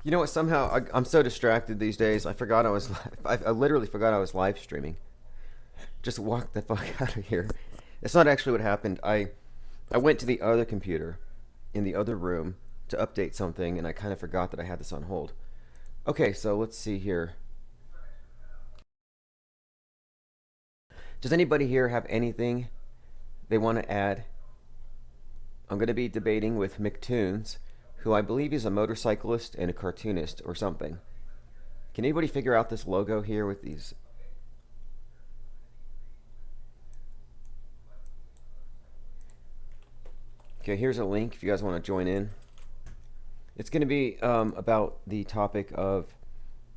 You know what? Somehow I'm so distracted these days. I forgot I was. I literally forgot I was live streaming. Just walk the fuck out of here. It's not actually what happened. I went to the other computer in the other room to update something, and I kind of forgot that I had this on hold. Okay, so let's see here. Does anybody here have anything they want to add? I'm going to be debating with MCTOONs, who I believe is a motorcyclist and a cartoonist or something. Can anybody figure out this logo here with these? Okay, here's a link if you guys want to join in. It's going to be about the topic of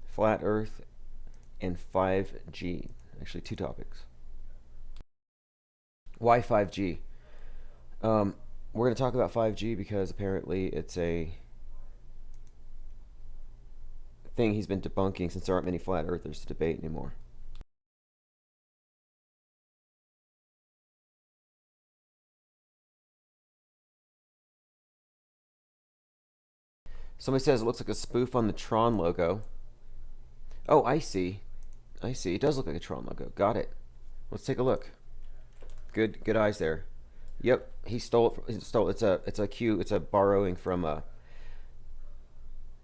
flat Earth and 5G. Actually, two topics. Why 5G? We're going to talk about 5G because apparently it's a thing he's been debunking since there aren't many flat earthers to debate anymore. Somebody says it looks like a spoof on the Tron logo. Oh, I see. I see. It does look like a Tron logo. Got it. Let's take a look. Good eyes there. Yep, he stole it. It's a borrowing from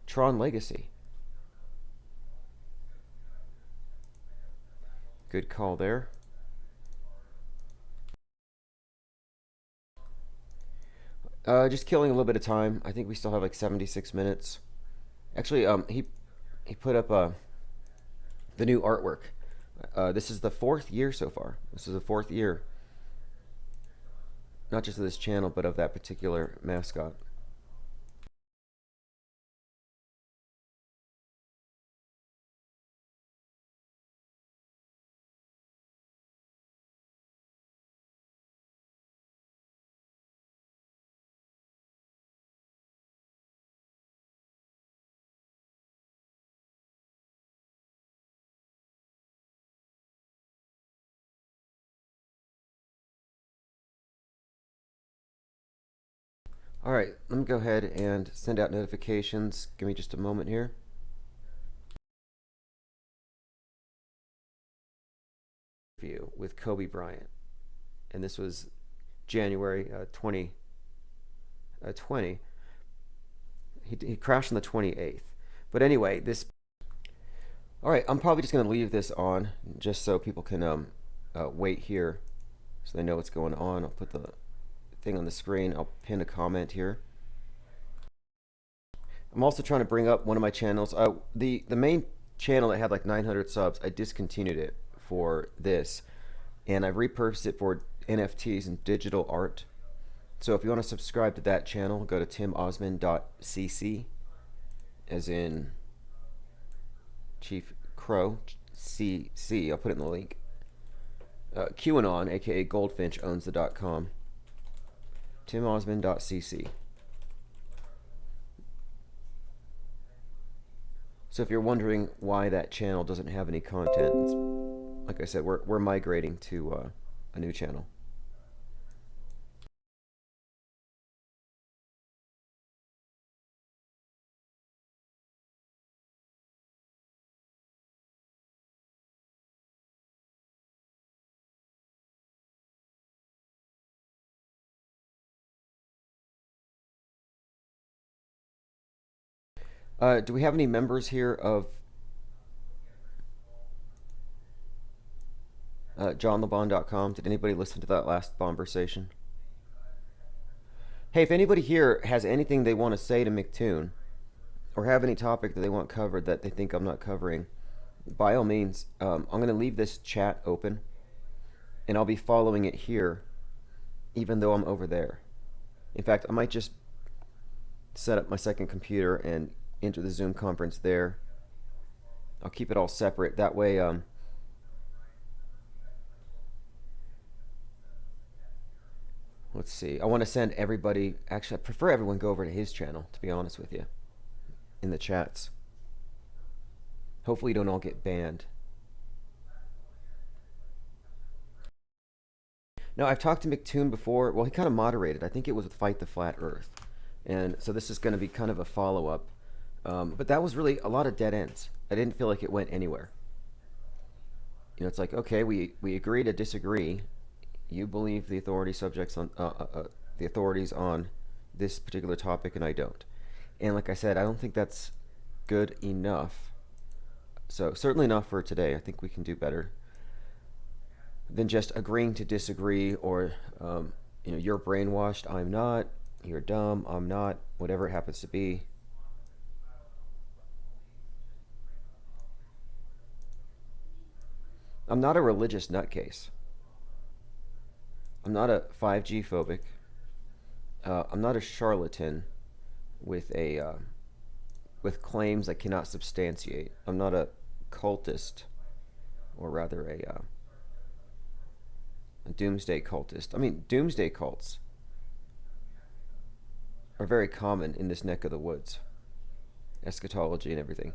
Tron Legacy. Good call there. Just killing a little bit of time. I think we still have like 76 minutes. Actually, he put up the new artwork. This is the fourth year so far. This is the fourth year, not just of this channel, but of that particular mascot. All right, let me go ahead and send out notifications. Give me just a moment here. View with Kobe Bryant, and this was January 2020. He crashed on the 28th. But anyway, this. All right, I'm probably just going to leave this on just so people can wait here so they know what's going on. I'll put the thing on the screen. I'll pin a comment here. I'm also trying to bring up one of my channels. The main channel that had like 900 subs, I discontinued it for this, and I repurposed it for NFTs and digital art. So if you want to subscribe to that channel, go to timosmond.cc, as in Chief Crow, CC. I'll put it in the link. QAnon, aka Goldfinch, owns the .com. timosmond.cc. So if you're wondering why that channel doesn't have any content, it's, like I said, we're migrating to a new channel. Do we have any members here of johnlebon.com? Did anybody listen to that last conversation? Hey, if anybody here has anything they want to say to MCTOON, or have any topic that they want covered that they think I'm not covering, by all means, I'm going to leave this chat open, and I'll be following it here, even though I'm over there. In fact, I might just set up my second computer and enter the Zoom conference there. I'll keep it all separate. That way, let's see. I want to send everybody. Actually, I prefer everyone go over to his channel, to be honest with you, in the chats. Hopefully, you don't all get banned. No, I've talked to MCTOON before. Well, he kind of moderated. I think it was with Fight the Flat Earth. And so this is going to be kind of a follow-up. But that was really a lot of dead ends. I didn't feel like it went anywhere. It's like, okay, we agree to disagree. You believe the authority subjects on the authorities on this particular topic, and I don't. And like I said, I don't think that's good enough. So certainly not for today. I think we can do better than just agreeing to disagree, or you're brainwashed, I'm not. You're dumb, I'm not. Whatever it happens to be. I'm not a religious nutcase. I'm not a 5G phobic. I'm not a charlatan with a with claims I cannot substantiate. I'm not a cultist, or rather a doomsday cultist. I mean, doomsday cults are very common in this neck of the woods, eschatology and everything.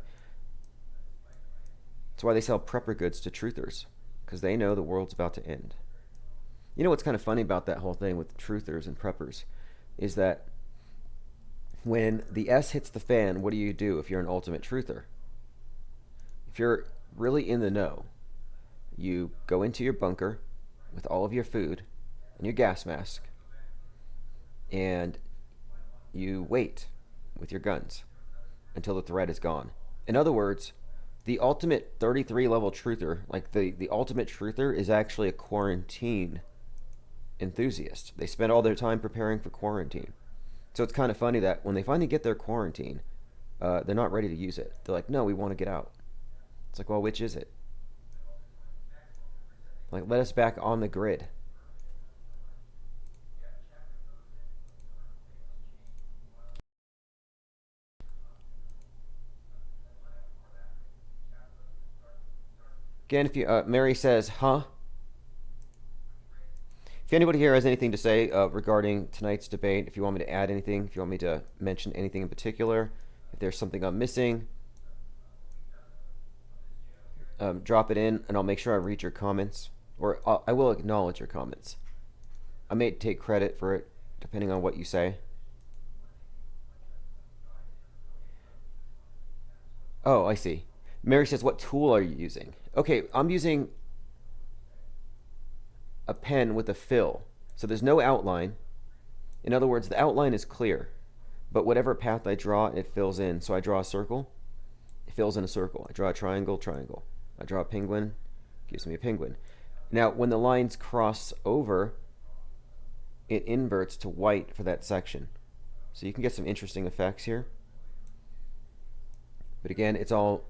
That's why they sell prepper goods to truthers, because they know the world's about to end. You know what's kind of funny about that whole thing with truthers and preppers is that when the S hits the fan, what do you do if you're an ultimate truther? If you're really in the know, you go into your bunker with all of your food and your gas mask, and you wait with your guns until the threat is gone. In other words, the ultimate 33 level truther, like the ultimate truther, is actually a quarantine enthusiast. They spend all their time preparing for quarantine. So it's kind of funny that when they finally get their quarantine, they're not ready to use it. They're like, no, we want to get out. It's like, well, which is it? Like, let us back on the grid. Again, if you, Mary says, huh? If anybody here has anything to say regarding tonight's debate, if you want me to add anything, if you want me to mention anything in particular, if there's something I'm missing, drop it in, and I'll make sure I read your comments, or I will acknowledge your comments. I may take credit for it, depending on what you say. Oh, I see. Mary says, what tool are you using? Okay, I'm using a pen with a fill. So there's no outline. In other words, the outline is clear, but whatever path I draw, it fills in. So I draw a circle, it fills in a circle. I draw a triangle, triangle. I draw a penguin, gives me a penguin. Now, when the lines cross over, it inverts to white for that section. So you can get some interesting effects here. But again, it's all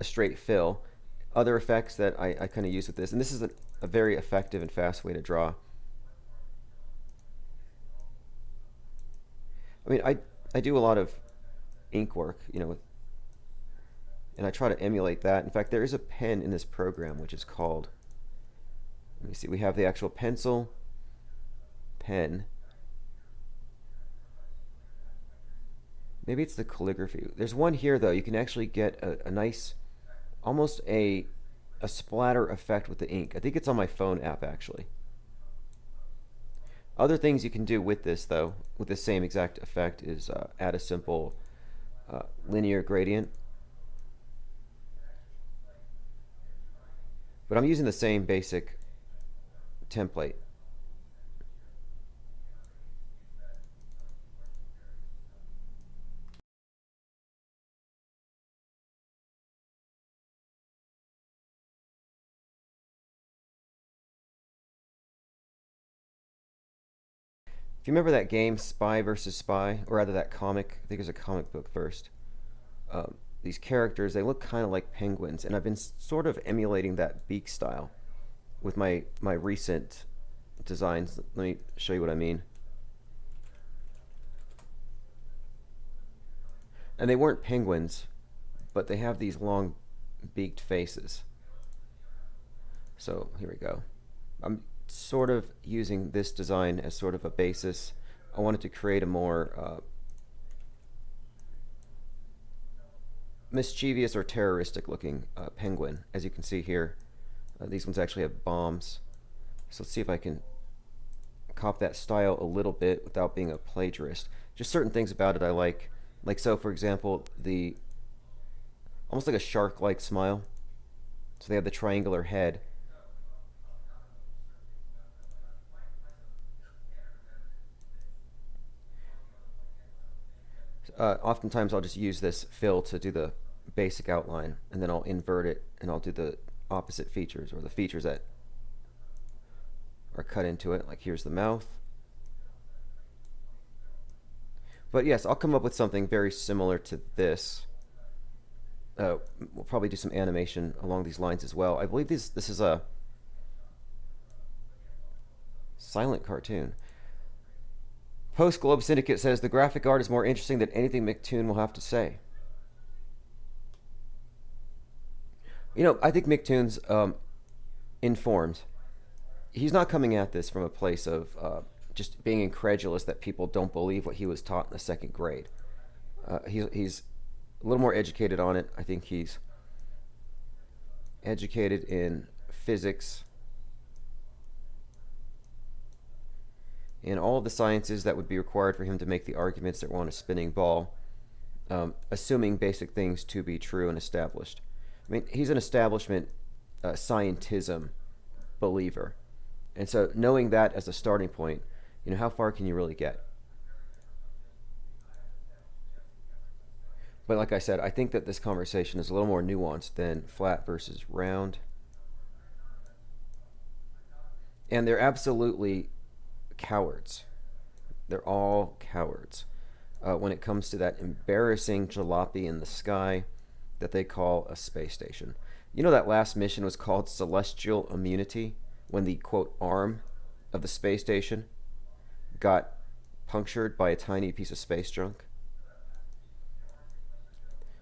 a straight fill. Other effects that I kind of use with this, and this is a very effective and fast way to draw. I mean, I do a lot of ink work, and I try to emulate that. In fact, there is a pen in this program which is called, let me see, we have the actual pencil, pen. Maybe it's the calligraphy. There's one here, though. You can actually get a nice, almost a splatter effect with the ink. I think it's on my phone app, actually. Other things you can do with this, though, with the same exact effect, is add a simple linear gradient. But I'm using the same basic template. If you remember that game, Spy versus Spy, or rather that comic, I think it was a comic book first. These characters, they look kind of like penguins, and I've been sort of emulating that beak style with my recent designs. Let me show you what I mean. And they weren't penguins, but they have these long beaked faces. So here we go. I'm sort of using this design as sort of a basis. I wanted to create a more mischievous or terroristic looking penguin. As you can see here, these ones actually have bombs. So let's see if I can cop that style a little bit without being a plagiarist. Just certain things about it I like. Like, so for example, the almost like a shark-like smile. So they have the triangular head. Oftentimes I'll just use this fill to do the basic outline, and then I'll invert it and I'll do the opposite features, or the features that are cut into it. Like here's the mouth. But yes, I'll come up with something very similar to this. We'll probably do some animation along these lines as well. I believe this is a silent cartoon. Post Globe Syndicate says the graphic art is more interesting than anything MCTOON will have to say. You know, I think MCTOON's informed. He's not coming at this from a place of just being incredulous that people don't believe what he was taught in the second grade. He's a little more educated on it. I think he's educated in physics and all of the sciences that would be required for him to make the arguments that were on a spinning ball, assuming basic things to be true and established. I mean, he's an establishment scientism believer. And so knowing that as a starting point, you know, how far can you really get? But like I said, I think that this conversation is a little more nuanced than flat versus round. And they're absolutely cowards. They're all cowards when it comes to that embarrassing jalopy in the sky that they call a space station. You know, that last mission was called Celestial Immunity, when the, quote, arm of the space station got punctured by a tiny piece of space junk.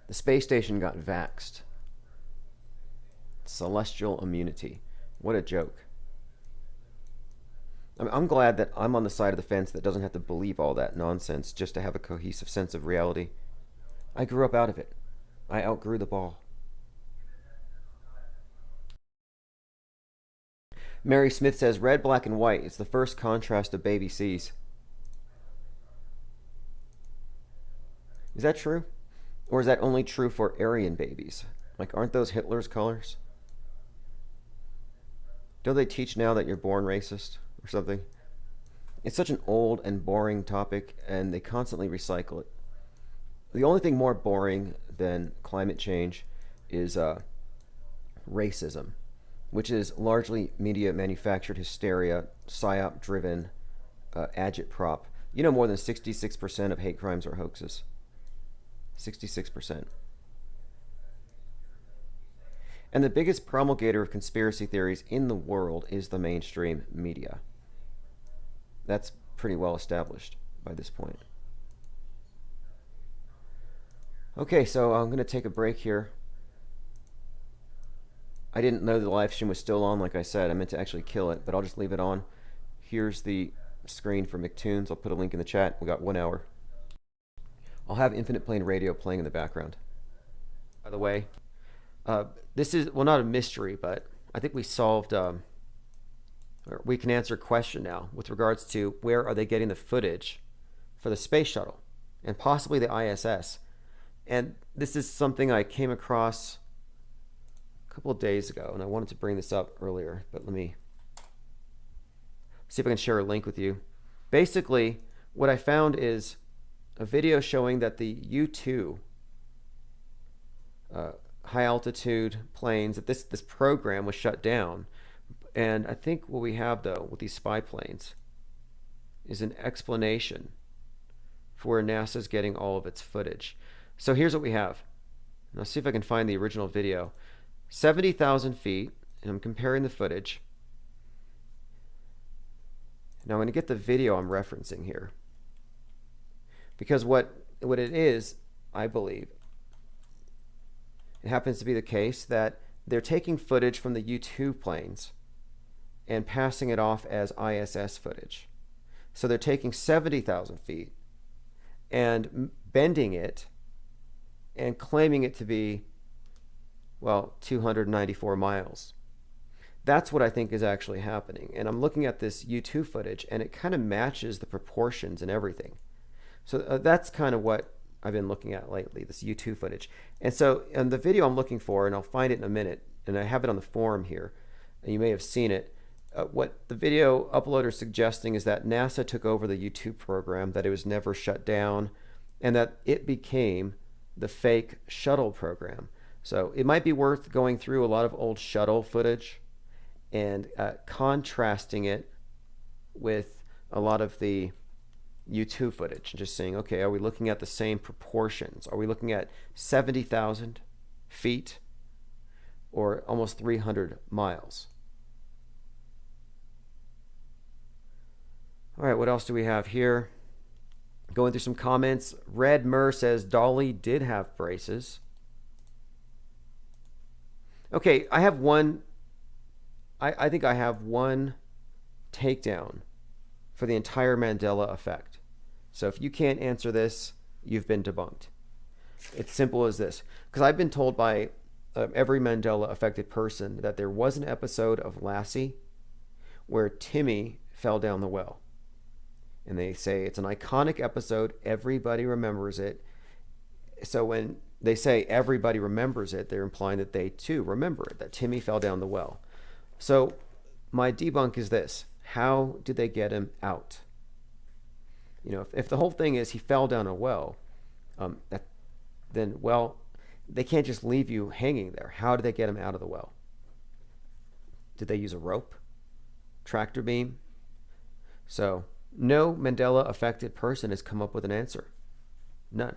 The space station got vaxxed. Celestial immunity. What a joke. I mean, I'm glad that I'm on the side of the fence that doesn't have to believe all that nonsense just to have a cohesive sense of reality. I grew up out of it. I outgrew the ball. Mary Smith says, red, black, and white. It's the first contrast of baby sees. Is that true? Or is that only true for Aryan babies? Like, aren't those Hitler's colors? Don't they teach now that you're born racist or something? It's such an old and boring topic, and they constantly recycle it. The only thing more boring than climate change is racism, which is largely media manufactured hysteria, psyop driven agitprop. You know, more than 66% of hate crimes are hoaxes. 66%. And the biggest promulgator of conspiracy theories in the world is the mainstream media. That's pretty well established by this point. Okay, so I'm going to take a break here. I didn't know the live stream was still on, like I said. I meant to actually kill it, but I'll just leave it on. Here's the screen for MCTOONs. I'll put a link in the chat. We got 1 hour. I'll have Infinite Plane Radio playing in the background. By the way, this is, well, not a mystery, but I think we solved, or we can answer a question now with regards to where are they getting the footage for the space shuttle and possibly the ISS. And this is something I came across a couple of days ago, and I wanted to bring this up earlier, but let me see if I can share a link with you. Basically, what I found is a video showing that the U-2 high altitude planes, that this program was shut down. And I think what we have, though, with these spy planes is an explanation for where NASA's getting all of its footage. So here's what we have. And I'll see if I can find the original video. 70,000 feet, and I'm comparing the footage. Now I'm going to get the video I'm referencing here. Because what it is, I believe, it happens to be the case that they're taking footage from the U-2 planes and passing it off as ISS footage. So they're taking 70,000 feet and bending it and claiming it to be, well, 294 miles. That's what I think is actually happening. And I'm looking at this U-2 footage, and it kind of matches the proportions and everything. So that's kind of what I've been looking at lately, this YouTube footage. And so, and the video I'm looking for, and I'll find it in a minute, and I have it on the forum here, and you may have seen it. What the video uploader is suggesting is that NASA took over the YouTube program, that it was never shut down, and that it became the fake shuttle program. So it might be worth going through a lot of old shuttle footage and contrasting it with a lot of the YouTube footage and just saying, okay, are we looking at the same proportions? Are we looking at 70,000 feet or almost 300 miles? All right, what else do we have here? Going through some comments. Red Murr says Dolly did have braces. Okay, I have one. I think I have one takedown for the entire Mandela effect. So if you can't answer this, you've been debunked. It's simple as this. Because I've been told by every Mandela affected person that there was an episode of Lassie where Timmy fell down the well. And they say it's an iconic episode. Everybody remembers it. So when they say everybody remembers it, they're implying that they too remember it, that Timmy fell down the well. So my debunk is this. How did they get him out? You know, if the whole thing is he fell down a well, then, well, they can't just leave you hanging there. How did they get him out of the well? Did they use a rope? Tractor beam? So no Mandela affected person has come up with an answer. None.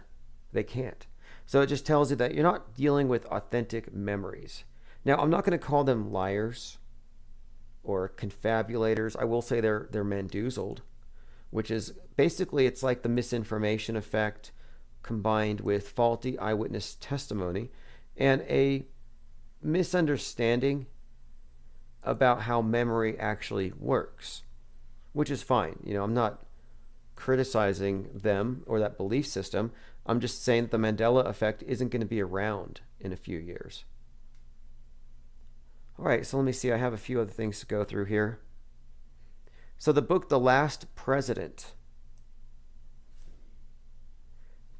They can't. So it just tells you that you're not dealing with authentic memories. Now, I'm not going to call them liars or confabulators. I will say they're mandoozled, which is basically, it's like the misinformation effect combined with faulty eyewitness testimony and a misunderstanding about how memory actually works, which is fine. You know, I'm not criticizing them or that belief system. I'm just saying that the Mandela effect isn't going to be around in a few years. All right, so let me see. I have a few other things to go through here. So the book, The Last President,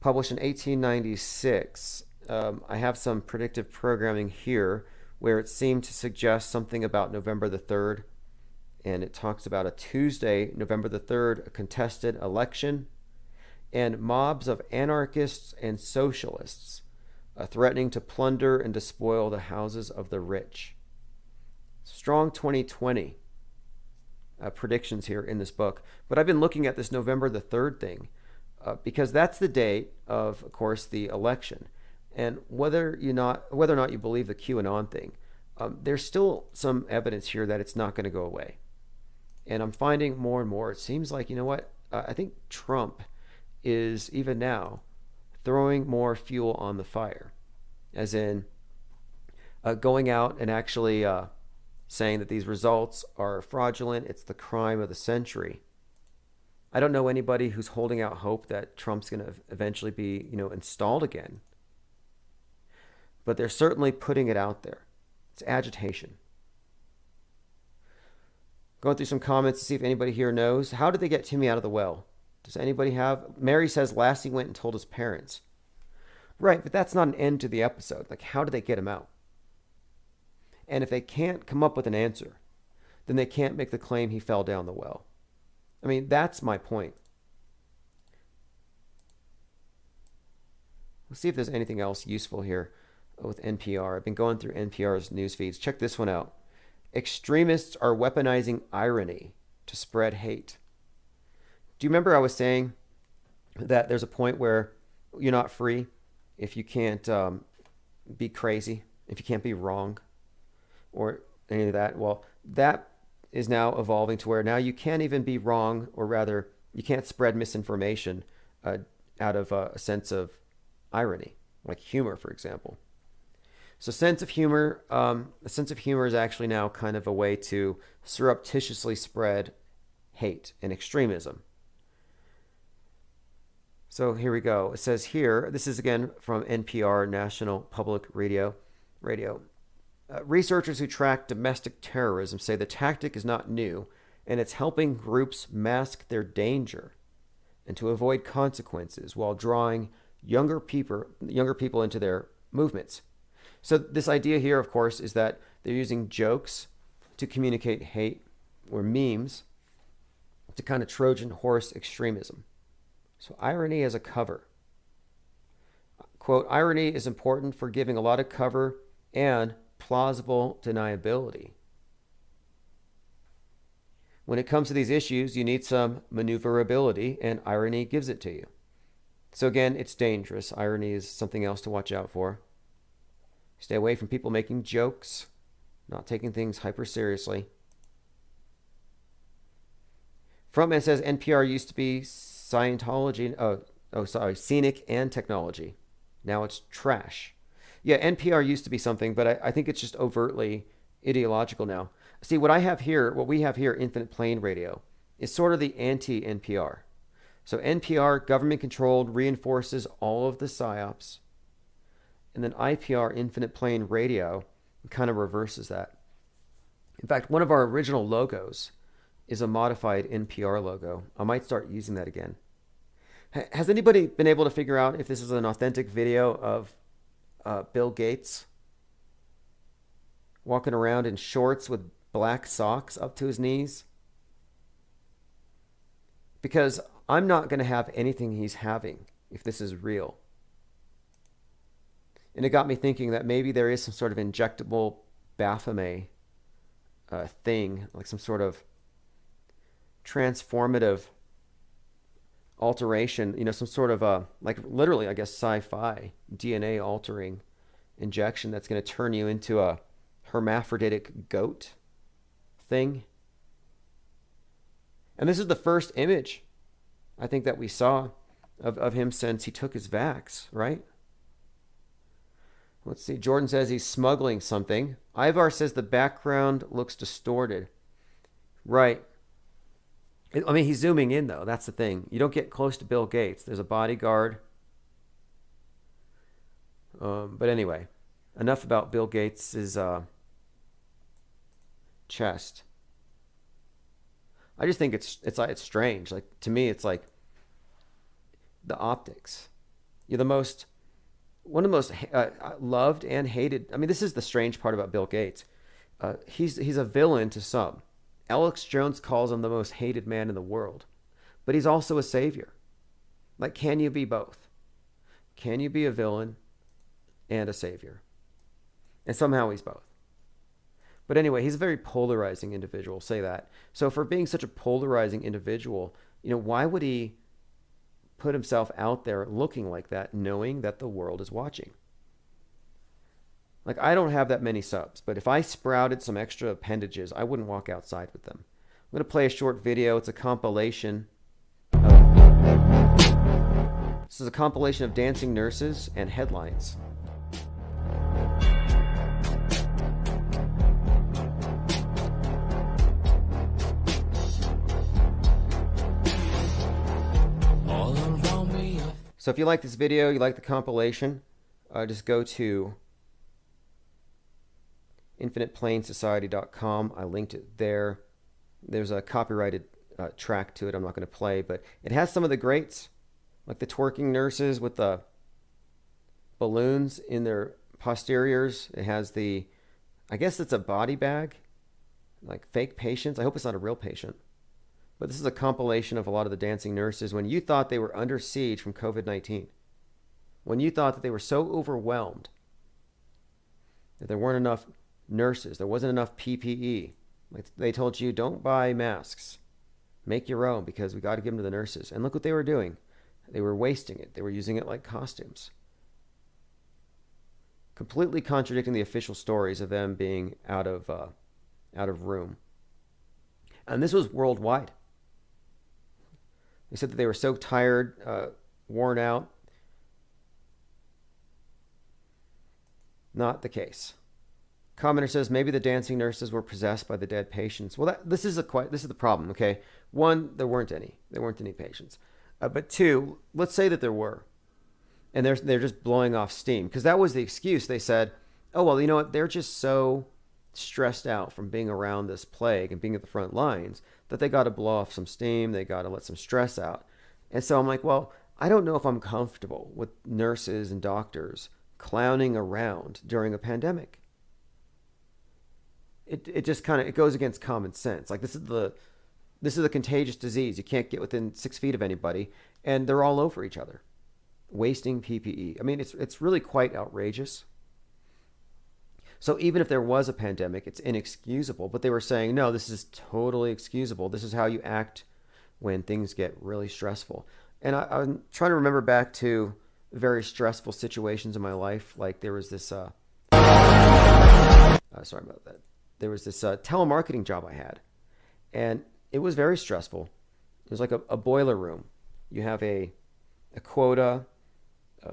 published in 1896. I have some predictive programming here where it seemed to suggest something about November the 3rd. And it talks about a Tuesday, November the 3rd, a contested election, and mobs of anarchists and socialists threatening to plunder and despoil the houses of the rich. Strong 2020 predictions here in this book. But I've been looking at this November the 3rd thing because that's the date of course, the election. And whether or not you believe the QAnon thing, there's still some evidence here that it's not going to go away. And I'm finding more and more, it seems like, you know what, I think Trump is even now throwing more fuel on the fire, as in going out and actually saying that these results are fraudulent. It's the crime of the century. I don't know anybody who's holding out hope that Trump's going to eventually be, installed again. But they're certainly putting it out there. It's agitation. Going through some comments to see if anybody here knows. How did they get Timmy out of the well? Does anybody have? Mary says Lassie went and told his parents. Right, but that's not an end to the episode. Like, how did they get him out? And if they can't come up with an answer, then they can't make the claim he fell down the well. I mean, that's my point. Let's see if there's anything else useful here with NPR. I've been going through NPR's news feeds. Check this one out. Extremists are weaponizing irony to spread hate. Do you remember I was saying that there's a point where you're not free if you can't be crazy, if you can't be wrong, or any of that? Well, that is now evolving to where now you can't even be wrong, or rather, you can't spread misinformation out of a sense of irony, like humor, for example. So a sense of humor is actually now kind of a way to surreptitiously spread hate and extremism. So here we go. It says here, this is again from NPR, National Public Radio. Researchers who track domestic terrorism say the tactic is not new, and it's helping groups mask their danger and to avoid consequences while drawing younger people into their movements. So this idea here, of course, is that they're using jokes to communicate hate, or memes to kind of Trojan horse extremism. So irony as a cover. Quote, irony is important for giving a lot of cover and plausible deniability. When it comes to these issues, you need some maneuverability, and irony gives it to you. So again, it's dangerous. Irony is something else to watch out for. Stay away from people making jokes, not taking things hyper seriously. Frontman says NPR used to be Scientology. Scenic and technology. Now it's trash. Yeah, NPR used to be something, but I think it's just overtly ideological now. See, what we have here, Infinite Plane Radio, is sort of the anti-NPR. So NPR, government-controlled, reinforces all of the psyops. And then IPR, Infinite Plane Radio, kind of reverses that. In fact, one of our original logos is a modified NPR logo. I might start using that again. Has anybody been able to figure out if this is an authentic video of Bill Gates walking around in shorts with black socks up to his knees? Because I'm not going to have anything he's having if this is real. And it got me thinking that maybe there is some sort of injectable Baphomet thing, like some sort of transformative alteration, some sort of like literally, I guess, sci-fi DNA altering injection that's going to turn you into a hermaphroditic goat thing. And this is the first image I think that we saw of him since he took his vax, right? Let's see. Jordan says he's smuggling something. Ivar says the background looks distorted. Right. I mean, he's zooming in, though. That's the thing. You don't get close to Bill Gates. There's a bodyguard. But anyway, enough about Bill Gates' chest. I just think it's strange. Like, to me, it's like the optics. You're one of the most loved and hated. I mean, this is the strange part about Bill Gates. He's a villain to some. Alex Jones calls him the most hated man in the world, but he's also a savior. Like, can you be both? Can you be a villain and a savior? And somehow he's both. But anyway, he's a very polarizing individual, say that. So for being such a polarizing individual, why would he put himself out there looking like that, knowing that the world is watching? Like, I don't have that many subs, but if I sprouted some extra appendages, I wouldn't walk outside with them. I'm going to play a short video. It's a compilation. This is a compilation of dancing nurses and headlines. So if you like this video, you like the compilation, just go to infiniteplanesociety.com. I linked it there. There's a copyrighted track to it I'm not going to play, but it has some of the greats, like the twerking nurses with the balloons in their posteriors. It has I guess it's a body bag, like fake patients. I hope it's not a real patient. But this is a compilation of a lot of the dancing nurses when you thought they were under siege from COVID-19. When you thought that they were so overwhelmed that there weren't enough nurses, there wasn't enough PPE. Like they told you, don't buy masks. Make your own because we got to give them to the nurses. And look what they were doing. They were wasting it. They were using it like costumes. Completely contradicting the official stories of them being out of room. And this was worldwide. They said that they were so tired, worn out. Not the case. Commenter says maybe the dancing nurses were possessed by the dead patients. Well, this is the problem. Okay, one, there weren't any patients, but two, let's say that there were, and they're just blowing off steam because that was the excuse. They said, oh well, you know what? They're just so stressed out from being around this plague and being at the front lines that they got to blow off some steam. They got to let some stress out. And so I'm like, well, I don't know if I'm comfortable with nurses and doctors clowning around during a pandemic. It just kind of it goes against common sense. Like this is a contagious disease. You can't get within 6 feet of anybody, and they're all over each other, wasting PPE. I mean, it's really quite outrageous. So even if there was a pandemic, it's inexcusable. But they were saying, no, this is totally excusable. This is how you act when things get really stressful. And I'm trying to remember back to very stressful situations in my life. Like there was this, sorry about that. There was this telemarketing job I had, and it was very stressful. It was like a boiler room. You have a quota.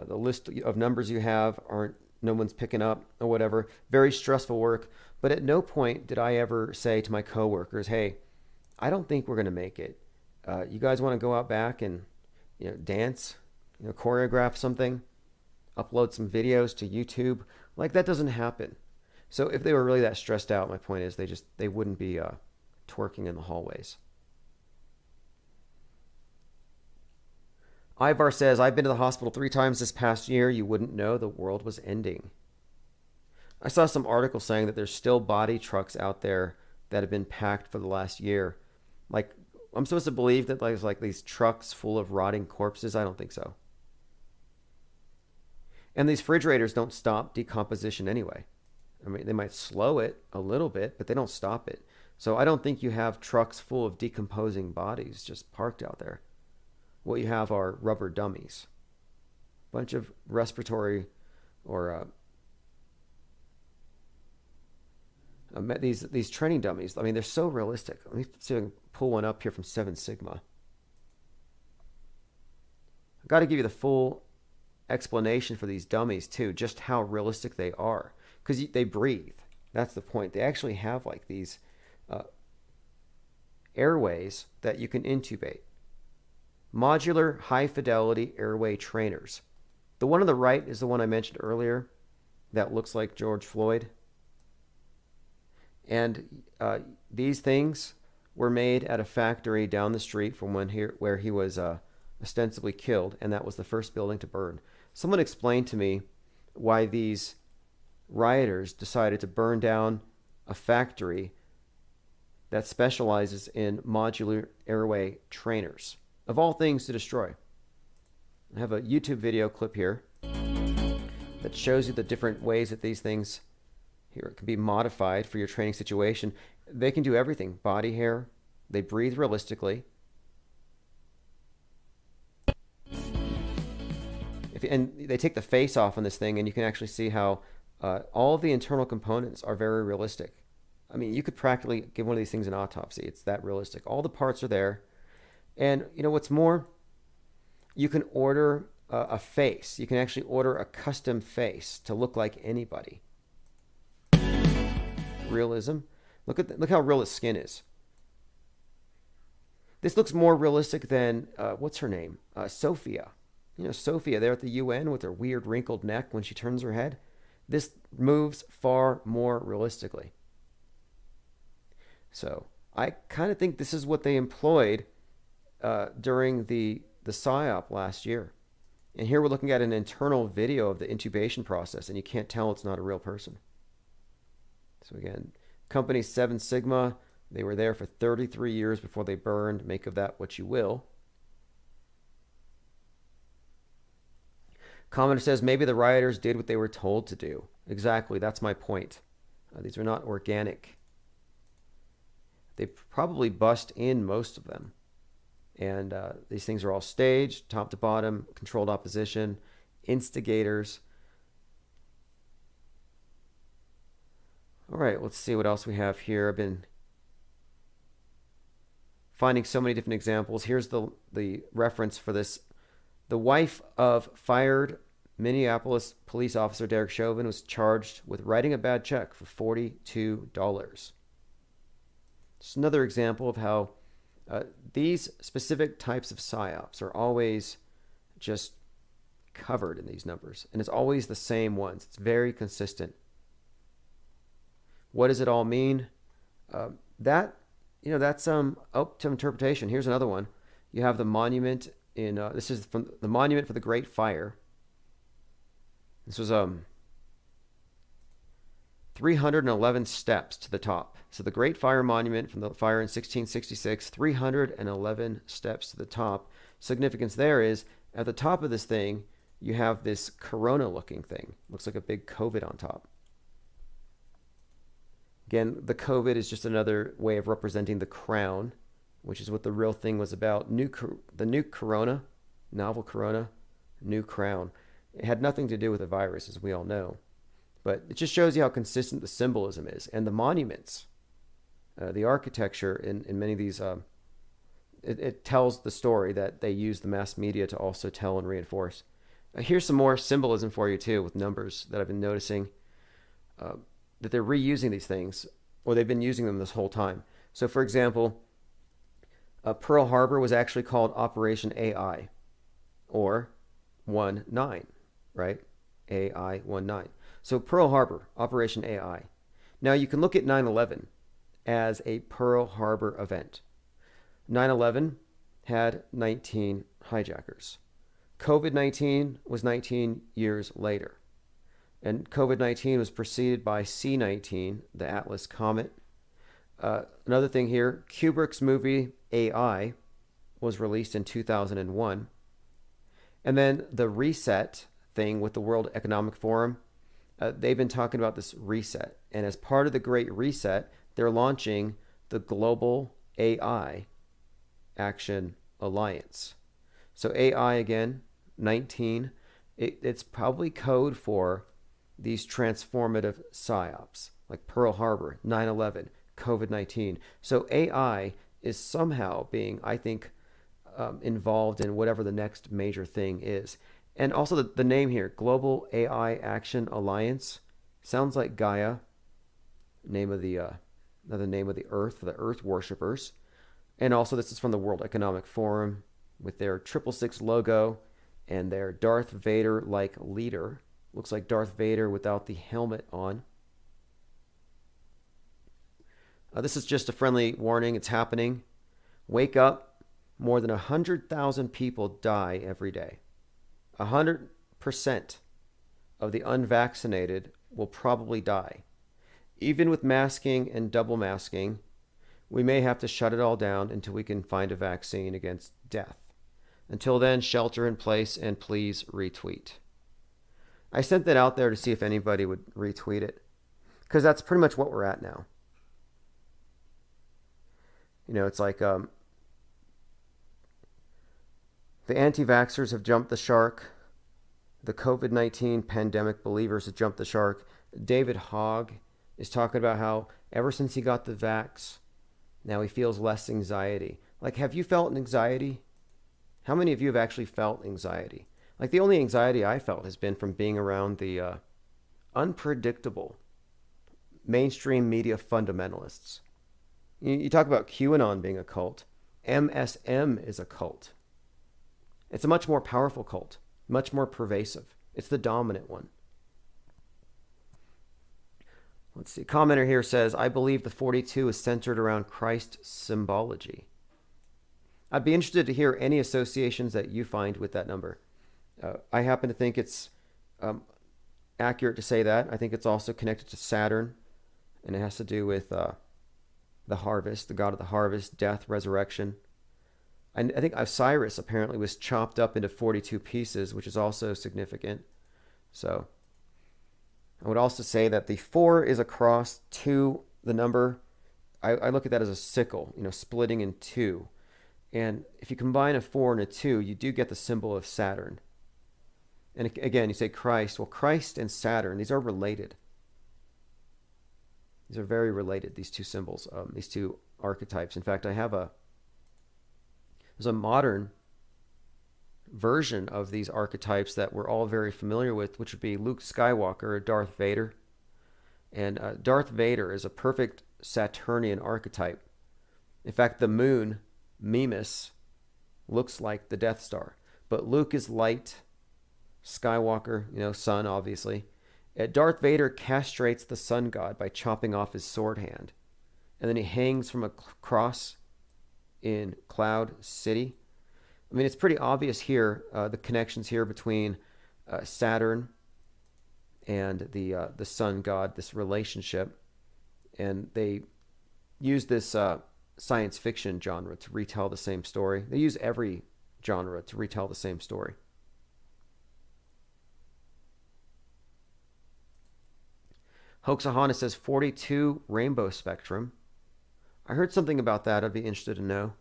The list of numbers you have aren't no one's picking up or whatever. Very stressful work. But at no point did I ever say to my coworkers, "Hey, I don't think we're going to make it. You guys want to go out back and dance, choreograph something, upload some videos to YouTube?" Like that doesn't happen. So if they were really that stressed out, my point is they wouldn't be twerking in the hallways. Ivar says, I've been to the hospital 3 times this past year. You wouldn't know the world was ending. I saw some articles saying that there's still body trucks out there that have been packed for the last year. Like, I'm supposed to believe that there's like these trucks full of rotting corpses? I don't think so. And these refrigerators don't stop decomposition anyway. I mean, they might slow it a little bit, but they don't stop it. So I don't think you have trucks full of decomposing bodies just parked out there. What you have are rubber dummies. A bunch of respiratory or these training dummies. I mean, they're so realistic. Let me see if I can pull one up here from 7 Sigma. I've got to give you the full explanation for these dummies too, just how realistic they are. Because they breathe. That's the point. They actually have like these airways that you can intubate. Modular high fidelity airway trainers. The one on the right is the one I mentioned earlier that looks like George Floyd. And these things were made at a factory down the street from where he was ostensibly killed, and that was the first building to burn. Someone explained to me why these rioters decided to burn down a factory that specializes in modular airway trainers. Of all things to destroy. I have a YouTube video clip here that shows you the different ways that these things here can be modified for your training situation. They can do everything. Body hair. They breathe realistically. And they take the face off on this thing, and you can actually see how all of the internal components are very realistic. I mean, you could practically give one of these things an autopsy. It's that realistic. All the parts are there. And you know what's more? You can order a face. You can actually order a custom face to look like anybody. Realism. Look how real his skin is. This looks more realistic than what's her name? Sophia. Sophia there at the UN with her weird wrinkled neck when she turns her head. This moves far more realistically. So I kind of think this is what they employed during the PSYOP last year. And here we're looking at an internal video of the intubation process, and you can't tell it's not a real person. So again, company 7 Sigma, they were there for 33 years before they burned. Make of that what you will. Commenter says, maybe the rioters did what they were told to do. Exactly, that's my point. These are not organic. They probably bust in most of them. And these things are all staged, top to bottom, controlled opposition, instigators. All right, let's see what else we have here. I've been finding so many different examples. Here's the reference for this. The wife of fired Minneapolis police officer Derek Chauvin was charged with writing a bad check for $42. It's another example of how these specific types of PSYOPs are always just covered in these numbers. And it's always the same ones. It's very consistent. What does it all mean? That's up to interpretation. Here's another one. You have the Monument this is from the Monument for the Great Fire. This was 311 steps to the top. So the Great Fire Monument from the fire in 1666, 311 steps to the top. Significance there is at the top of this thing, you have this corona-looking thing. Looks like a big COVID on top. Again, the COVID is just another way of representing the crown, which is what the real thing was about. The new corona, novel corona, new crown. It had nothing to do with the virus, as we all know. But it just shows you how consistent the symbolism is. And the monuments, the architecture in many of these, it tells the story that they use the mass media to also tell and reinforce. Here's some more symbolism for you, too, with numbers that I've been noticing. That they're reusing these things, or they've been using them this whole time. So, for example, Pearl Harbor was actually called Operation AI, or 19, right? AI-19. So Pearl Harbor, Operation AI. Now you can look at 9/11 as a Pearl Harbor event. 9/11 had 19 hijackers. COVID-19 was 19 years later. And COVID-19 was preceded by C-19, the Atlas Comet. Another thing here, Kubrick's movie AI was released in 2001. And then the reset thing with the World Economic Forum, they've been talking about this reset. And as part of the Great Reset, they're launching the Global AI Action Alliance. So AI again, 19. It's probably code for these transformative psyops like Pearl Harbor, 9/11, COVID-19. So AI is somehow being, I think, involved in whatever the next major thing is. And also the name here, Global AI Action Alliance, sounds like Gaia, name of the another name of the Earth, the Earth worshippers. And also this is from the World Economic Forum with their 666 logo and their Darth Vader-like leader. Looks like Darth Vader without the helmet on. This is just a friendly warning. It's happening. Wake up. More than 100,000 people die every day. 100% of the unvaccinated will probably die. Even with masking and double masking, we may have to shut it all down until we can find a vaccine against death. Until then, shelter in place and please retweet. I sent that out there to see if anybody would retweet it, because that's pretty much what we're at now. You know, it's like the anti-vaxxers have jumped the shark. The COVID-19 pandemic believers have jumped the shark. David Hogg is talking about how ever since he got the vax, now he feels less anxiety. Like, have you felt anxiety? How many of you have actually felt anxiety? Like, the only anxiety I felt has been from being around the unpredictable mainstream media fundamentalists. You talk about QAnon being a cult. MSM is a cult. It's a much more powerful cult, much more pervasive. It's the dominant one. Let's see. Commenter here says, I believe the 42 is centered around Christ symbology. I'd be interested to hear any associations that you find with that number. I happen to think it's accurate to say that. I think it's also connected to Saturn, and it has to do with the harvest, the god of the harvest, death, resurrection. I think Osiris apparently was chopped up into 42 pieces, which is also significant. So I would also say that the 4 is across 2, the number. I look at that as a sickle, you know, splitting in 2. And if you combine a 4 and a 2, you do get the symbol of Saturn. And again, you say Christ. Well, Christ and Saturn, these are related. These are very related, these two symbols, these two archetypes. In fact, there's a modern version of these archetypes that we're all very familiar with, which would be Luke Skywalker or Darth Vader. And Darth Vader is a perfect Saturnian archetype. In fact, the moon, Mimas, looks like the Death Star. But Luke is light. Skywalker, you know, sun, obviously. Darth Vader castrates the sun god by chopping off his sword hand. And then he hangs from a cross in Cloud City. I mean, it's pretty obvious here, the connections here between Saturn and the sun god, this relationship, and they use this science fiction genre to retell the same story. They use every genre to retell the same story. Hoaxahana says 42 rainbow spectrum. I heard something about that. I'd be interested to know.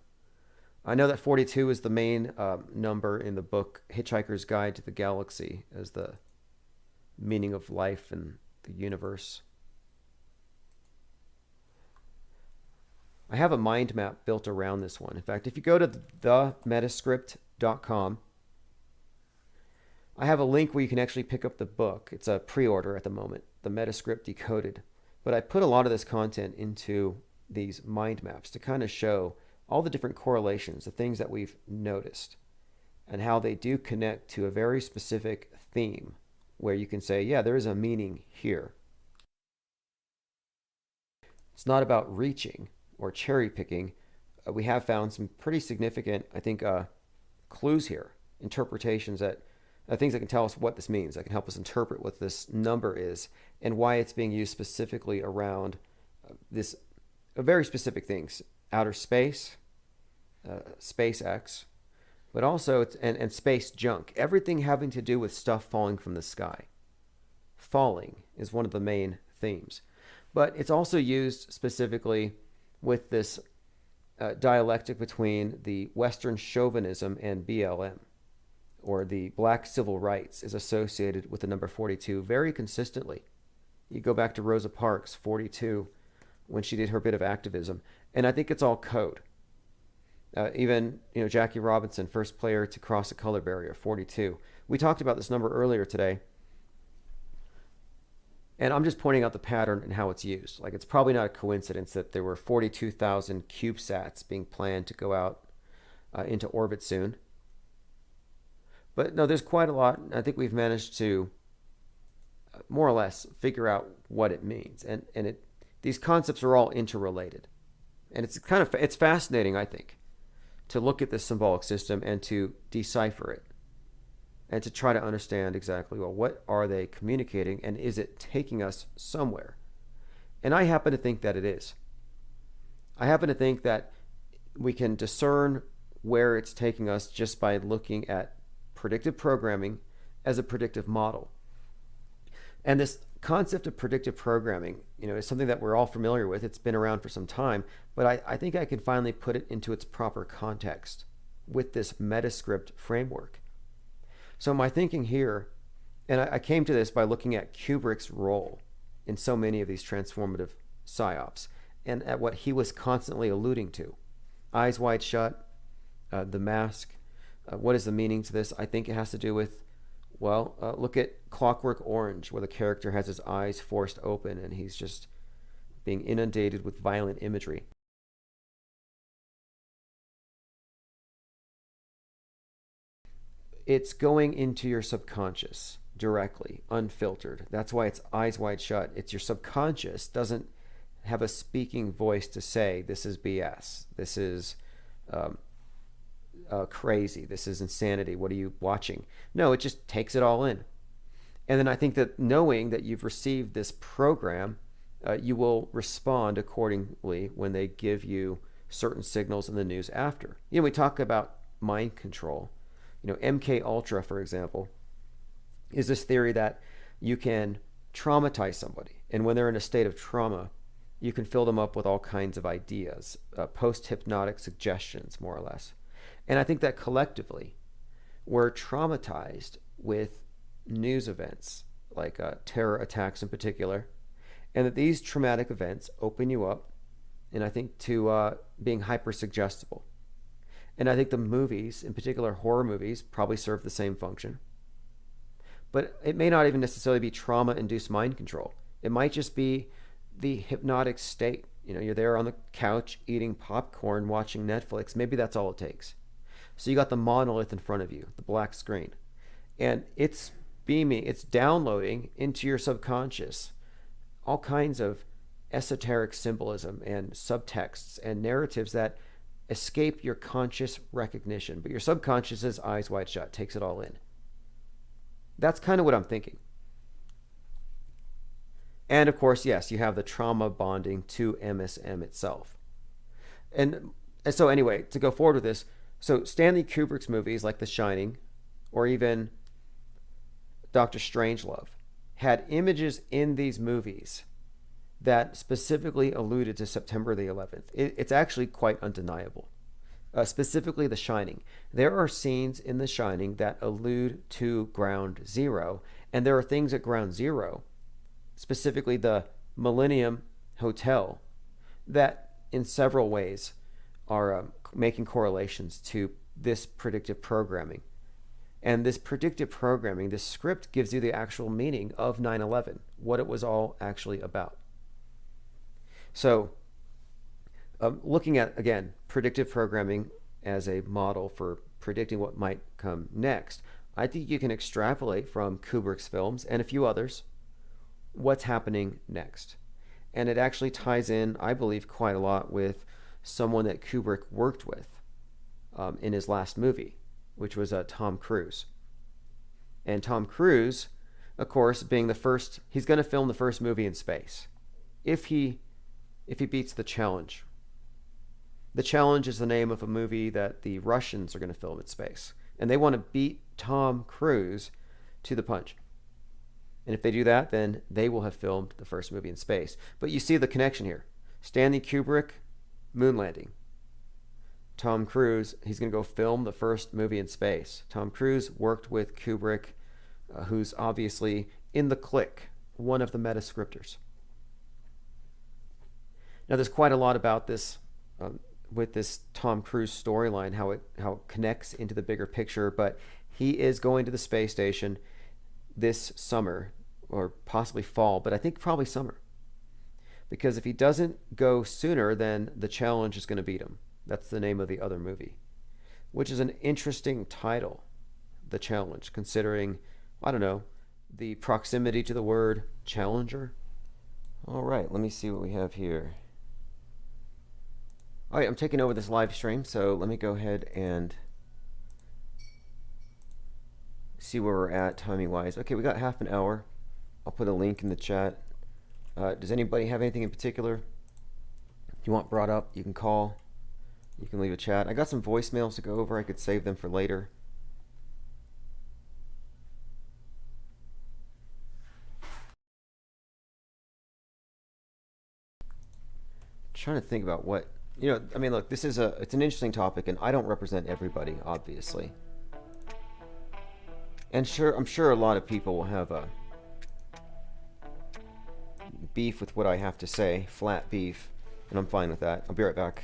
I know that 42 is the main number in the book Hitchhiker's Guide to the Galaxy as the meaning of life and the universe. I have a mind map built around this one. In fact, if you go to themetascript.com, I have a link where you can actually pick up the book. It's a pre-order at the moment, the Metascript Decoded. But I put a lot of this content into these mind maps to kind of show all the different correlations, the things that we've noticed, and how they do connect to a very specific theme where you can say, yeah, there is a meaning here. It's not about reaching or cherry picking. We have found some pretty significant, I think, clues here, interpretations that things that can tell us what this means, that can help us interpret what this number is and why it's being used specifically around this very specific things, outer space, SpaceX, but also and space junk, everything having to do with stuff falling from the sky. Falling is one of the main themes, but it's also used specifically with this dialectic between the Western chauvinism and BLM, or the black civil rights, is associated with the number 42 very consistently. You go back to Rosa Parks, 42, when she did her bit of activism, and I think it's all code. Even Jackie Robinson, first player to cross a color barrier, 42. We talked about this number earlier today, and I'm just pointing out the pattern and how it's used. Like, it's probably not a coincidence that there were 42,000 CubeSats being planned to go out into orbit soon. But no, there's quite a lot. I think we've managed to more or less figure out what it means, and these concepts are all interrelated, and it's fascinating, I think, to look at this symbolic system and to decipher it, and to try to understand exactly, well, what are they communicating, and is it taking us somewhere? And I happen to think that it is. I happen to think that we can discern where it's taking us just by looking at predictive programming as a predictive model. And this concept of predictive programming, is something that we're all familiar with. It's been around for some time, but I think I can finally put it into its proper context with this Metascript framework. So my thinking here, and I came to this by looking at Kubrick's role in so many of these transformative psyops, and at what he was constantly alluding to. Eyes Wide Shut, The Mask. What is the meaning to this? I think it has to do with, look at Clockwork Orange, where the character has his eyes forced open and he's just being inundated with violent imagery. It's going into your subconscious directly, unfiltered. That's why it's Eyes Wide Shut. It's your subconscious doesn't have a speaking voice to say, this is BS, this is crazy, this is insanity, what are you watching? No, it just takes it all in. And then I think that knowing that you've received this program, you will respond accordingly when they give you certain signals in the news after. We talk about mind control. MK Ultra, for example, is this theory that you can traumatize somebody, and when they're in a state of trauma, you can fill them up with all kinds of ideas, post-hypnotic suggestions, more or less. And I think that collectively, we're traumatized with news events, like terror attacks in particular, and that these traumatic events open you up, and I think to being hyper-suggestible. And I think the movies, in particular horror movies, probably serve the same function. But it may not even necessarily be trauma-induced mind control. It might just be the hypnotic state. You're there on the couch eating popcorn, watching Netflix. Maybe that's all it takes. So you got the monolith in front of you, the black screen. And it's beaming, it's downloading into your subconscious all kinds of esoteric symbolism and subtexts and narratives that escape your conscious recognition, but your subconscious is eyes wide shut, takes it all in. That's kind of what I'm thinking. And of course, yes, you have the trauma bonding to MSM itself. And so anyway, to go forward with this, so Stanley Kubrick's movies like The Shining or even Dr. Strangelove had images in these movies that specifically alluded to September the 11th. It's actually quite undeniable. Specifically The Shining. There are scenes in The Shining that allude to Ground Zero, and there are things at Ground Zero, specifically the Millennium Hotel, that in several ways are making correlations to this predictive programming. And this predictive programming, this script, gives you the actual meaning of 9/11, what it was all actually about. So looking at, again, predictive programming as a model for predicting what might come next, I think you can extrapolate from Kubrick's films and a few others what's happening next. And it actually ties in, I believe, quite a lot with someone that Kubrick worked with in his last movie, which was Tom Cruise. And Tom Cruise, of course, being the first, he's going to film the first movie in space if he beats the challenge. The Challenge is the name of a movie that the Russians are going to film in space, and they want to beat Tom Cruise to the punch. And if they do that, then they will have filmed the first movie in space. But you see the connection here. Stanley Kubrick, moon landing. Tom Cruise, he's going to go film the first movie in space. Tom Cruise worked with Kubrick, who's obviously in the clique, one of the meta scripters. Now, there's quite a lot about this with this Tom Cruise storyline, how it connects into the bigger picture, but he is going to the space station this summer, or possibly fall, but I think probably summer. Because if he doesn't go sooner, then the Challenge is going to beat him. That's the name of the other movie, which is an interesting title, The Challenge, considering, I don't know, the proximity to the word challenger. All right, let me see what we have here. All right, I'm taking over this live stream, so let me go ahead and see where we're at timing-wise. Okay, we got half an hour. I'll put a link in the chat. Does anybody have anything in particular you want brought up? You can call. You can leave a chat. I got some voicemails to go over. I could save them for later. I'm trying to think about what, I mean, look, it's an interesting topic, and I don't represent everybody, obviously. And I'm sure a lot of people will have a beef with what I have to say, flat beef, and I'm fine with that. I'll be right back.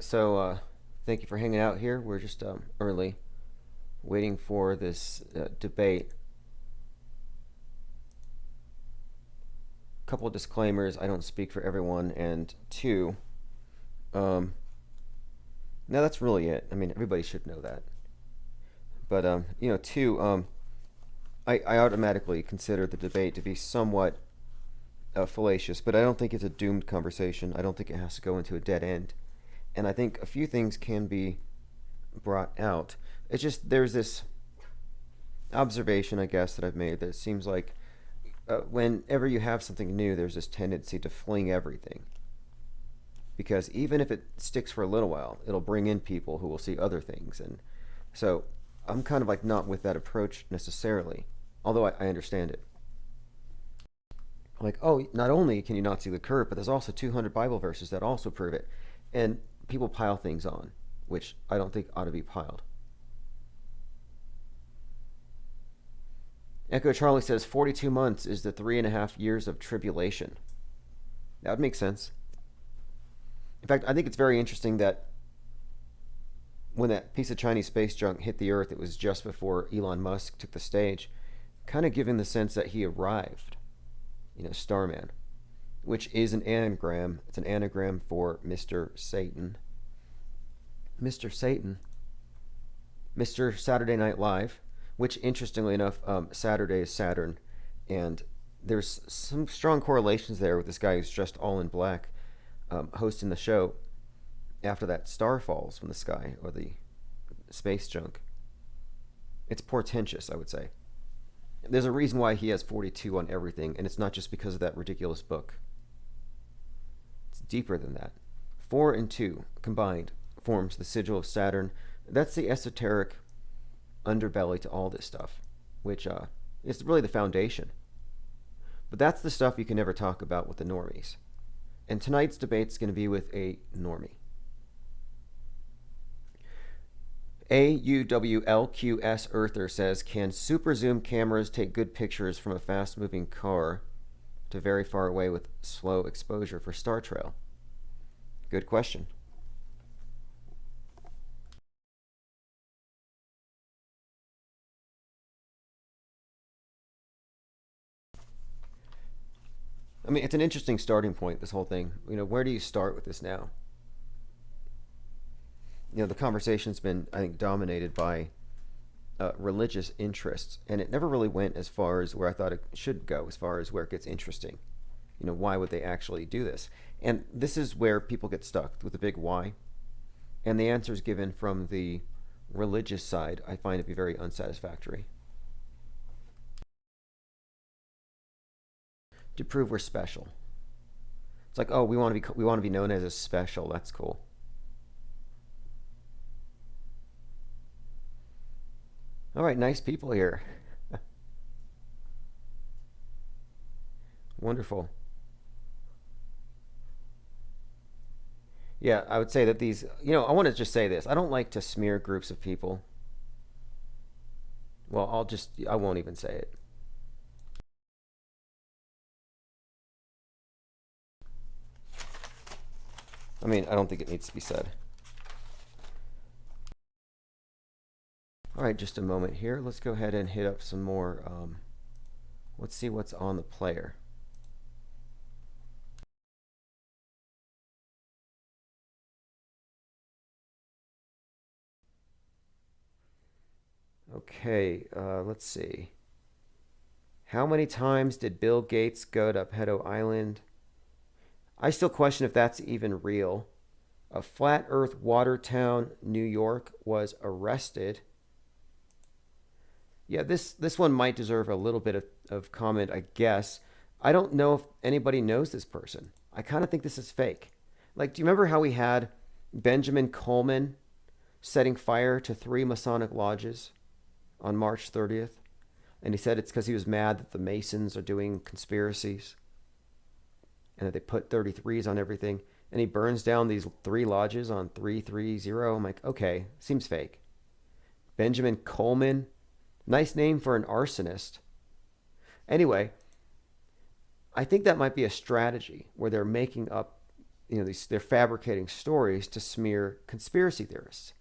so thank you for hanging out here. We're just early, waiting for this debate. Couple of disclaimers: I don't speak for everyone, and two, um, no, that's really it. I mean, everybody should know that. But two, I automatically consider the debate to be somewhat fallacious, but I don't think it's a doomed conversation. I don't think it has to go into a dead end, and I think a few things can be brought out. It's just there's this observation, I guess, that I've made that it seems like whenever you have something new, there's this tendency to fling everything. Because even if it sticks for a little while, it'll bring in people who will see other things. And so I'm kind of like not with that approach necessarily, although I understand it. Like, oh, not only can you not see the curve, but there's also 200 Bible verses that also prove it. And people pile things on, which I don't think ought to be piled. Echo Charlie says 42 months is the 3.5 years of tribulation. That would make sense. In fact, I think it's very interesting that when that piece of Chinese space junk hit the Earth, it was just before Elon Musk took the stage, kind of giving the sense that he arrived, Starman, which is an anagram. It's an anagram for Mr. Satan. Mr. Satan. Mr. Saturday Night Live, which, interestingly enough, Saturday is Saturn, and there's some strong correlations there with this guy who's dressed all in black, hosting the show after that star falls from the sky, or the space junk. It's portentous, I would say. There's a reason why he has 42 on everything, and it's not just because of that ridiculous book. It's deeper than that. 4 and 2 combined forms the sigil of Saturn. That's the esoteric underbelly to all this stuff, which is really the foundation. But that's the stuff you can never talk about with the normies. And tonight's debate's going to be with a normie. AUWLQS Earther says, can super zoom cameras take good pictures from a fast-moving car to very far away with slow exposure for star trail? Good question. I mean, it's an interesting starting point, this whole thing. Where do you start with this now? The conversation's been, I think, dominated by religious interests, and it never really went as far as where I thought it should go, as far as where it gets interesting. Why would they actually do this? And this is where people get stuck with the big why. And the answers given from the religious side, I find to be very unsatisfactory. To prove we're special. It's like, oh, we want to be known as a special. That's cool. All right, nice people here. Wonderful. Yeah, I would say that these, I want to just say this. I don't like to smear groups of people. Well, I won't even say it. I mean, I don't think it needs to be said. All right, just a moment here. Let's go ahead and hit up some more. Let's see what's on the player. Okay, let's see. How many times did Bill Gates go to Pedo Island? I still question if that's even real. A flat earth Watertown, New York was arrested. Yeah, this one might deserve a little bit of comment, I guess. I don't know if anybody knows this person. I kind of think this is fake. Like, do you remember how we had Benjamin Coleman setting fire to 3 Masonic lodges on March 30th? And he said it's because he was mad that the Masons are doing conspiracies and that they put 33s on everything. And he burns down these 3 lodges on 330. I'm like, okay, seems fake. Benjamin Coleman, nice name for an arsonist. Anyway, I think that might be a strategy where they're making up they're fabricating stories to smear conspiracy theorists.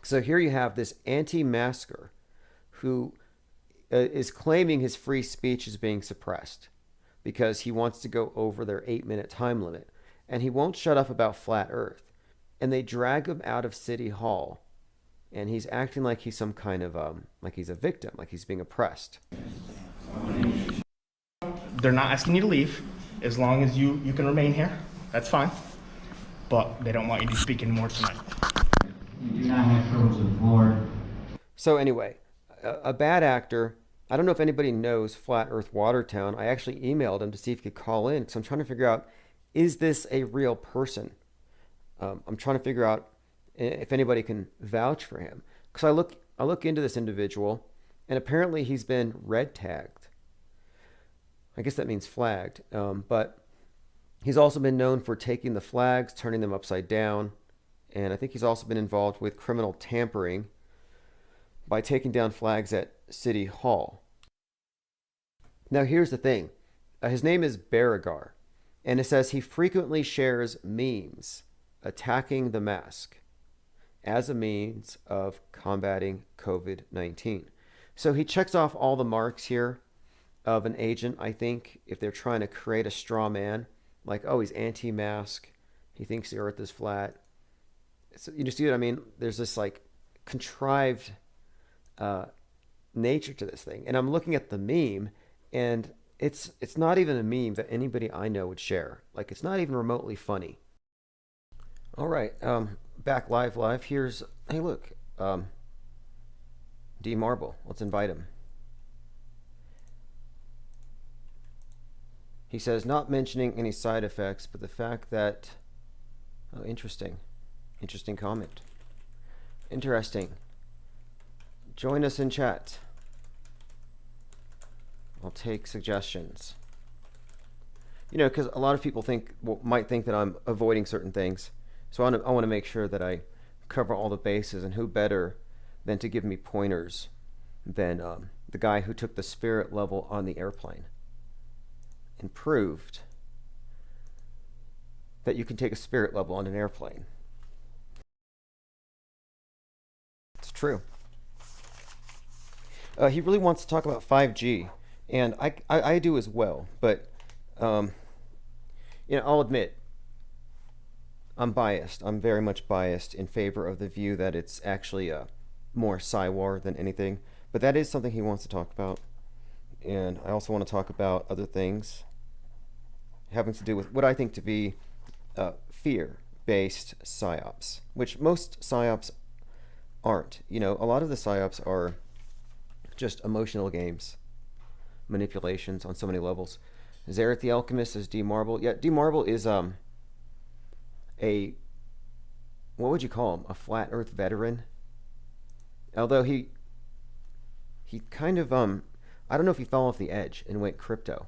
So here you have this anti-masker who is claiming his free speech is being suppressed because he wants to go over their 8-minute time limit, and he won't shut up about flat Earth. And they drag him out of City Hall, and he's acting like he's some kind of like he's a victim, like he's being oppressed. They're not asking you to leave. As long as you can remain here, that's fine. But they don't want you to speak anymore tonight. You do not have privilege of the floor. So anyway, a bad actor. I don't know if anybody knows Flat Earth Watertown. I actually emailed him to see if he could call in, because I'm trying to figure out, is this a real person? I'm trying to figure out if anybody can vouch for him. Because I look into this individual, and apparently he's been red tagged. I guess that means flagged. But he's also been known for taking the flags, turning them upside down. And I think he's also been involved with criminal tampering by taking down flags at City Hall. Now here's the thing. His name is Baragar. And it says he frequently shares memes attacking the mask as a means of combating COVID-19. So he checks off all the marks here of an agent, I think, if they're trying to create a straw man, like, oh, he's anti-mask, he thinks the earth is flat. So you see what I mean? There's this like contrived nature to this thing. And I'm looking at the meme, and it's not even a meme that anybody I know would share. Like, it's not even remotely funny. All right, back live. Here's, hey, look, D Marble. Let's invite him. He says, not mentioning any side effects, but the fact that, oh, interesting comment. Interesting. Join us in chat. I'll take suggestions. Because a lot of people might think that I'm avoiding certain things. So I want to make sure that I cover all the bases, and who better than to give me pointers than the guy who took the spirit level on the airplane and proved that you can take a spirit level on an airplane. It's true. He really wants to talk about 5G, and I do as well, but I'll admit, I'm biased. I'm very much biased in favor of the view that it's actually more Psy-War than anything. But that is something he wants to talk about. And I also want to talk about other things having to do with what I think to be fear-based psyops, which most psyops aren't. A lot of the psyops are just emotional games, manipulations on so many levels. Zareth the Alchemist is D Marble. Yeah, D Marble is what would you call him? A flat Earth veteran. Although he kind of I don't know if he fell off the edge and went crypto.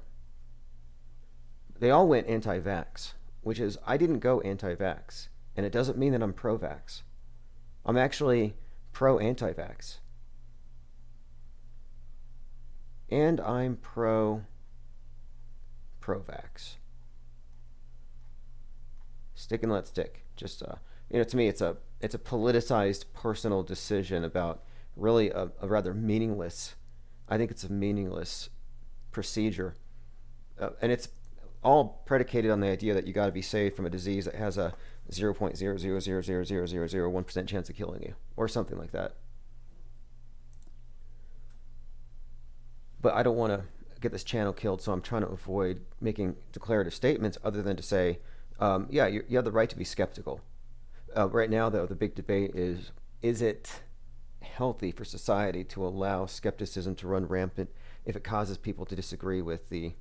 They all went anti-vax, which is, I didn't go anti-vax, and it doesn't mean that I'm pro-vax. I'm actually pro-anti-vax. And I'm pro-vax. Stick and let stick. Just to me, it's a politicized personal decision about really a rather meaningless. I think it's a meaningless procedure, and it's all predicated on the idea that you got to be saved from a disease that has a 0.000000001% chance of killing you, or something like that. But I don't want to get this channel killed, so I'm trying to avoid making declarative statements other than to say, yeah, you have the right to be skeptical. Right now, though, the big debate is it healthy for society to allow skepticism to run rampant if it causes people to disagree with the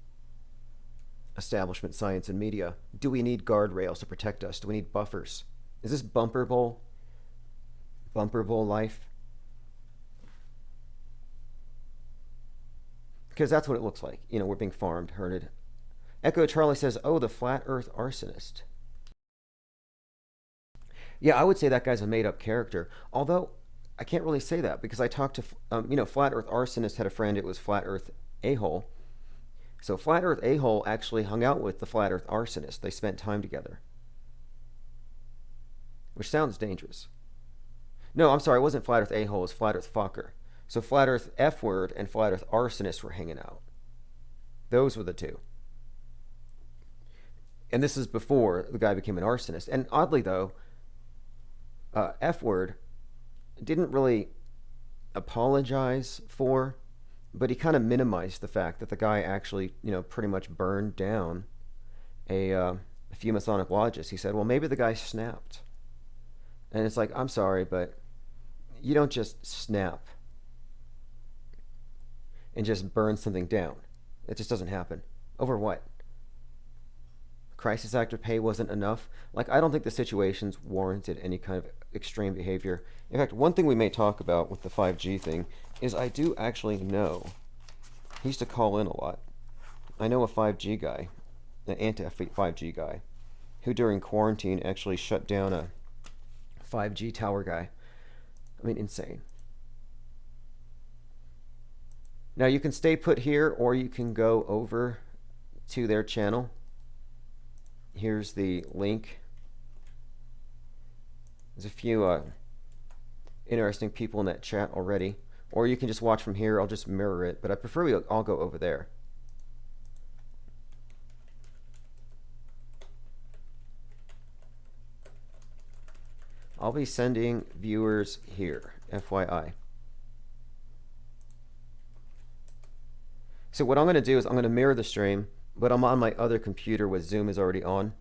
establishment, science, and media? Do we need guardrails to protect us? Do we need buffers? Is this bumper bowl life? Because that's what it looks like. We're being farmed, herded. Echo Charlie says, oh, the flat earth arsonist. Yeah, I would say that guy's a made-up character. Although, I can't really say that, because I talked to, Flat Earth Arsonist had a friend, it was Flat Earth A-hole. So Flat Earth A-hole actually hung out with the Flat Earth Arsonist. They spent time together. which sounds dangerous. No, I'm sorry, it wasn't Flat Earth a-hole, it was Flat Earth fucker. So Flat Earth F-word and Flat Earth arsonist were hanging out. Those were the two. And this is before the guy became an arsonist. And oddly, though, F-word didn't really apologize for, but he kind of minimized the fact that the guy actually, pretty much burned down a few Masonic lodges. He said, well, maybe the guy snapped. And it's like, I'm sorry, but you don't just snap and just burn something down. It just doesn't happen. Over what? Crisis actor pay wasn't enough? Like, I don't think the situations warranted any kind of extreme behavior. In fact, one thing we may talk about with the 5G thing is I do actually know, he used to call in a lot. I know a 5G guy, an anti-5G guy, who during quarantine actually shut down a 5G tower guy. I mean, insane. Now you can stay put here, or you can go over to their channel. Here's the link. There's a few interesting people in that chat already. Or you can just watch from here. I'll just mirror it, but I prefer we all go over there. I'll be sending viewers here, FYI. So what I'm going to do is I'm going to mirror the stream, but I'm on my other computer with Zoom is already on.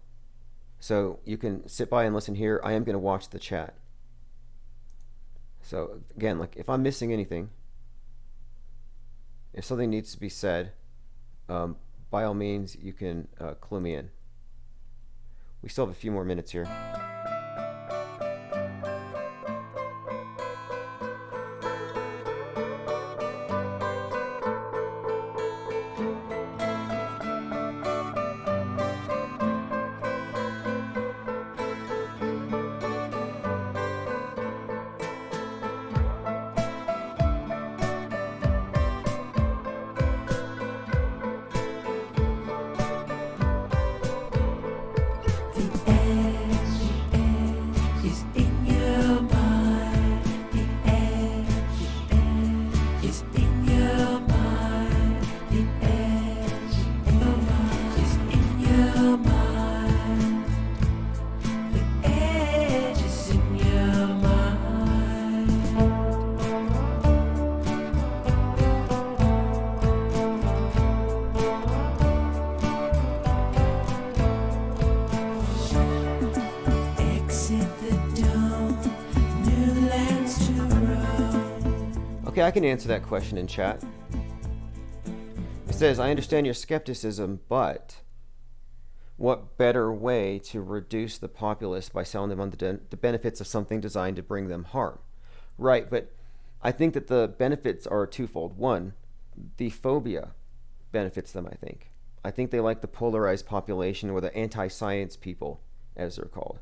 So you can sit by and listen here. I am going to watch the chat. So again, like if I'm missing anything, if something needs to be said, by all means, you can clue me in. We still have a few more minutes here. Okay, I can answer that question in chat. It says, I understand your skepticism, but what better way to reduce the populace by selling them on the benefits of something designed to bring them harm? Right, but I think that the benefits are twofold. One, the phobia benefits them, I think. I think they like the polarized population, or the anti-science people, as they're called,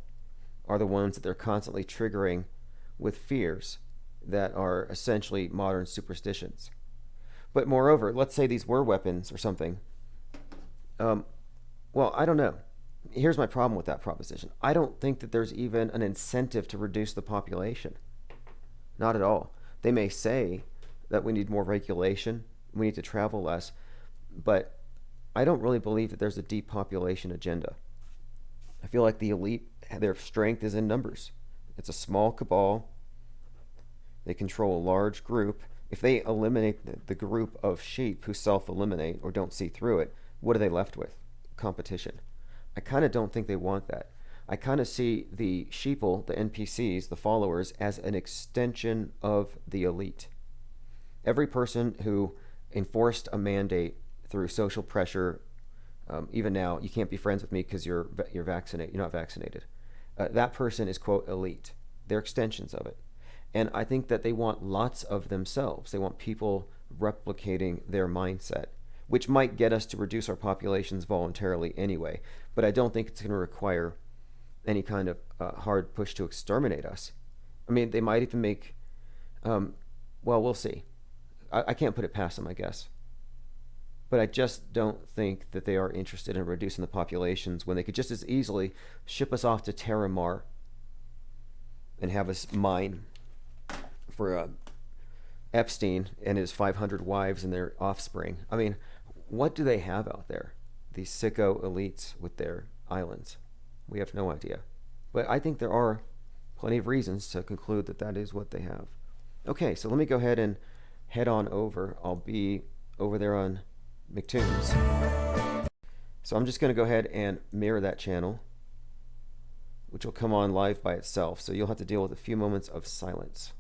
are the ones that they're constantly triggering with fears that are essentially modern superstitions. But moreover, let's say these were weapons or something. Well, I don't know. Here's my problem with that proposition. I don't think that there's even an incentive to reduce the population. Not at all. They may say that we need more regulation, we need to travel less, but I don't really believe that there's a depopulation agenda. I feel like the elite, their strength is in numbers. It's a small cabal. They control a large group. If they eliminate the group of sheep who self-eliminate or don't see through it, what are they left with? Competition. I kind of don't think they want that. I kind of see the sheeple, the NPCs, the followers, as an extension of the elite. Every person who enforced a mandate through social pressure, even now, you can't be friends with me because you're vaccinated. You're not vaccinated. That person is, quote, elite. They're extensions of it. And I think that they want lots of themselves. They want people replicating their mindset, which might get us to reduce our populations voluntarily anyway. But I don't think it's going to require any kind of hard push to exterminate us. I mean, they might even make, well, we'll see. I can't put it past them, I guess. But I just don't think that they are interested in reducing the populations when they could just as easily ship us off to Terra Mar and have us mine for Epstein and his 500 wives and their offspring. I mean, what do they have out there? These sicko elites with their islands. We have no idea. But I think there are plenty of reasons to conclude that that is what they have. Okay, so let me go ahead and head on over. I'll be over there on MCTOONs. So I'm just going to go ahead and mirror that channel, which will come on live by itself. So you'll have to deal with a few moments of silence.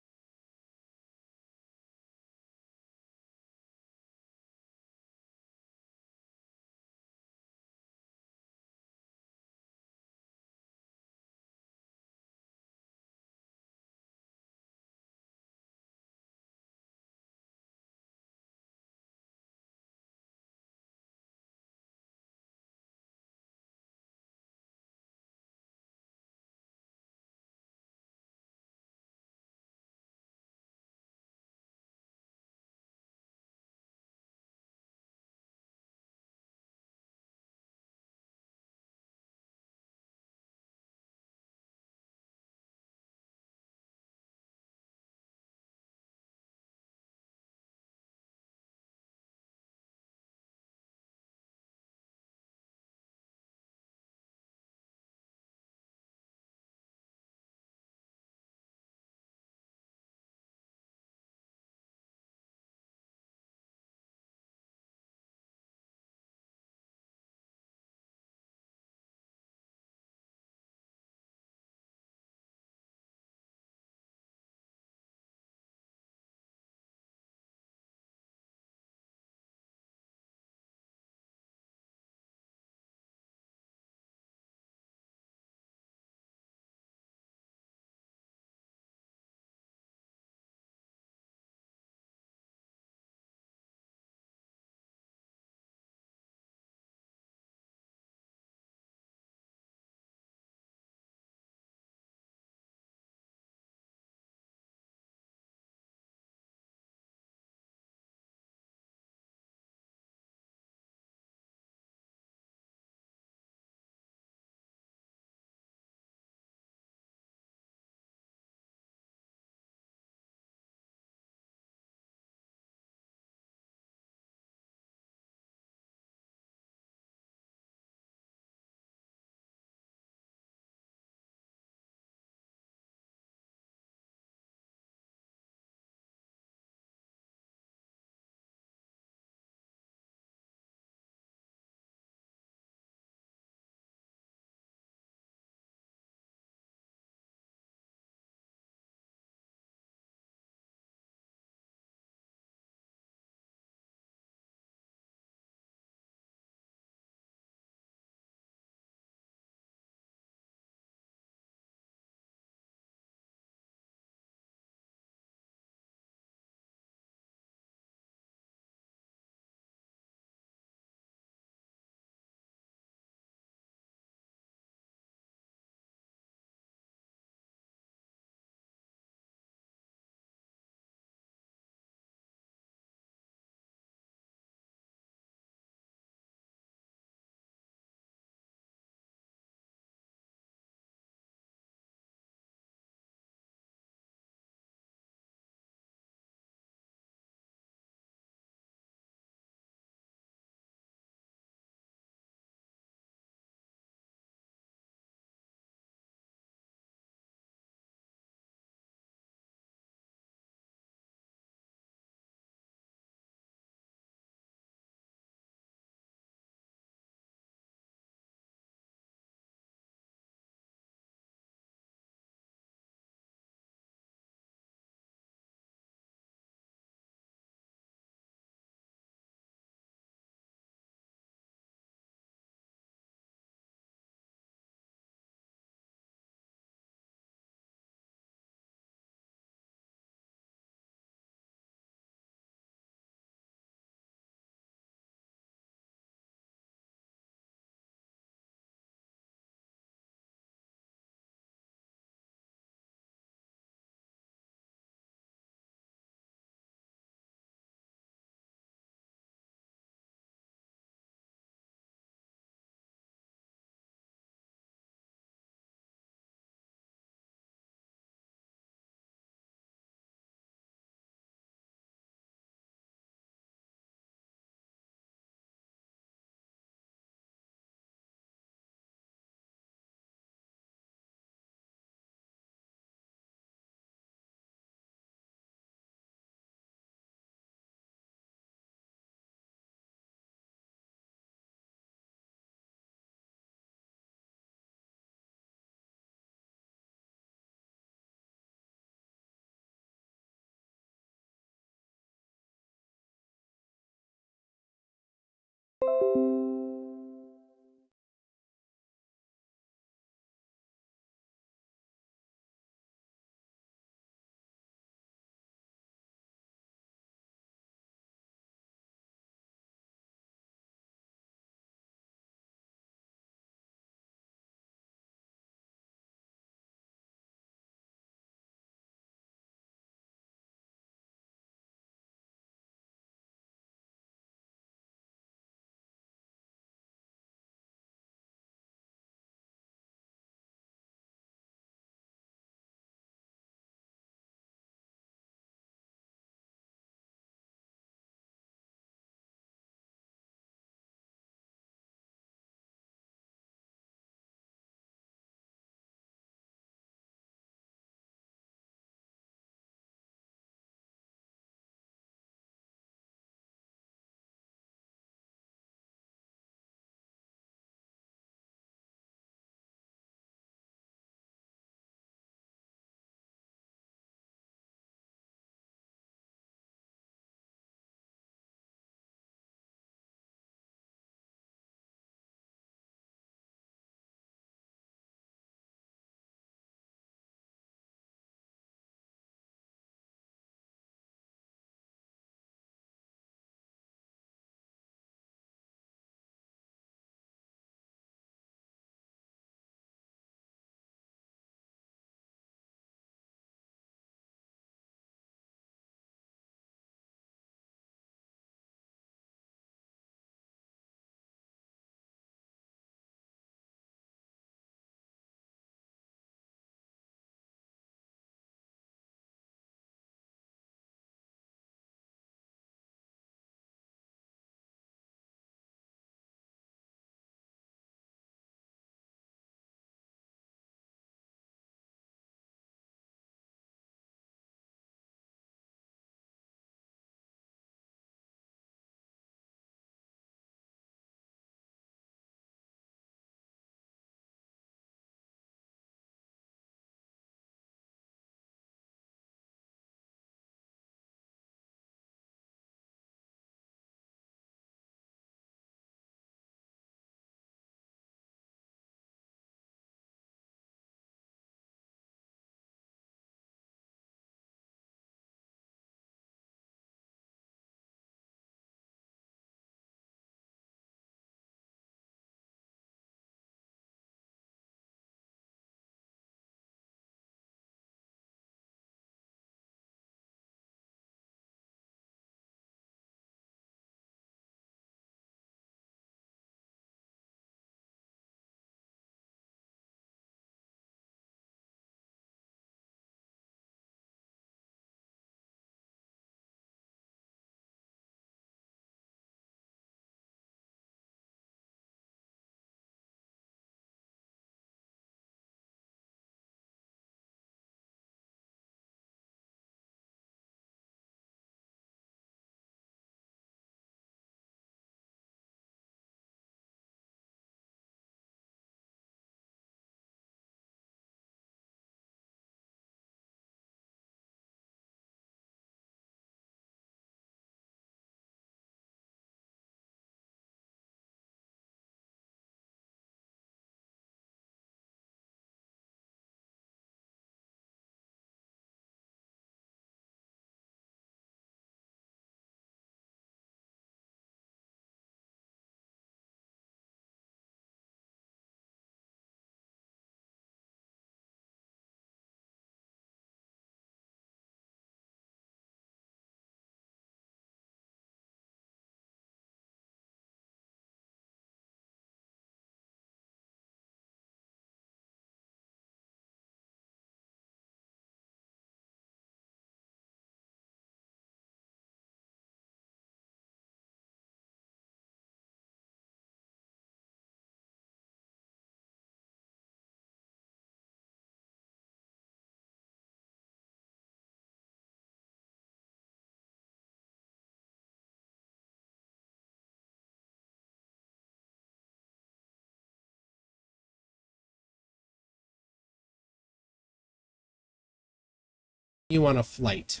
you on a flight.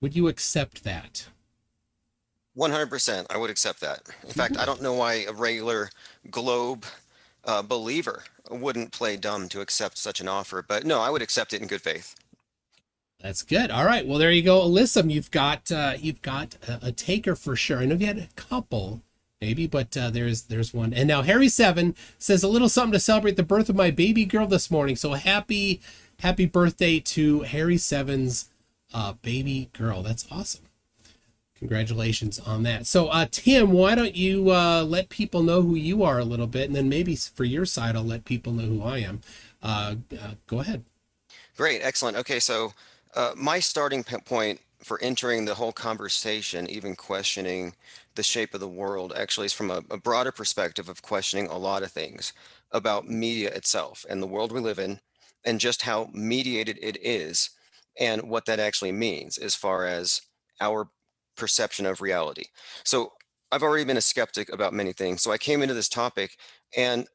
Would you accept that? 100%. I would accept that. In fact, I don't know why a regular globe believer wouldn't play dumb to accept such an offer, but no, I would accept it in good faith. That's good. All right. Well, there you go, Alyssa. You've got a taker for sure. I know you had a couple, maybe, but there's one. And now Harry7 says a little something to celebrate the birth of my baby girl this morning. So happy birthday to Harry7's baby girl. That's awesome. Congratulations on that. So Tim, why don't you let people know who you are a little bit, and then maybe for your side, I'll let people know who I am. Go ahead. Great, excellent. Okay, so my starting point for entering the whole conversation, even questioning the shape of the world, actually is from a broader perspective of questioning a lot of things about media itself and the world we live in, and just how mediated it is, and what that actually means as far as our perception of reality. So I've already been a skeptic about many things. So I came into this topic and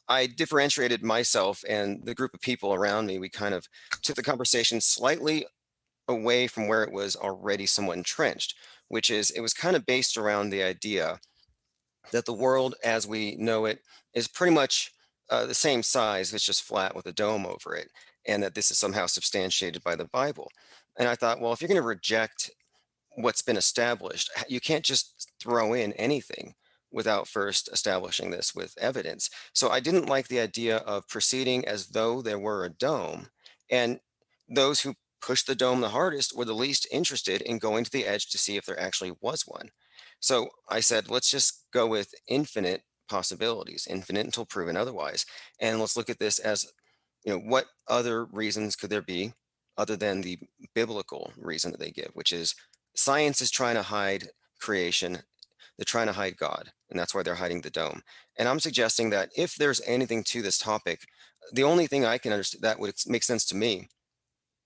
I differentiated myself and the group of people around me. We kind of took the conversation slightly away from where it was already somewhat entrenched, which is it was kind of based around the idea that the world as we know it is pretty much the same size. It's just flat with a dome over it, and that this is somehow substantiated by the Bible. And I thought, well, if you're going to reject what's been established, you can't just throw in anything without first establishing this with evidence. So I didn't like the idea of proceeding as though there were a dome, and those who pushed the dome the hardest were the least interested in going to the edge to see if there actually was one. So I said, let's just go with infinite possibilities, infinite until proven otherwise. And let's look at this as, what other reasons could there be other than the biblical reason that they give, which is science is trying to hide creation. They're trying to hide God, and that's why they're hiding the dome. And I'm suggesting that if there's anything to this topic, the only thing I can understand that would make sense to me,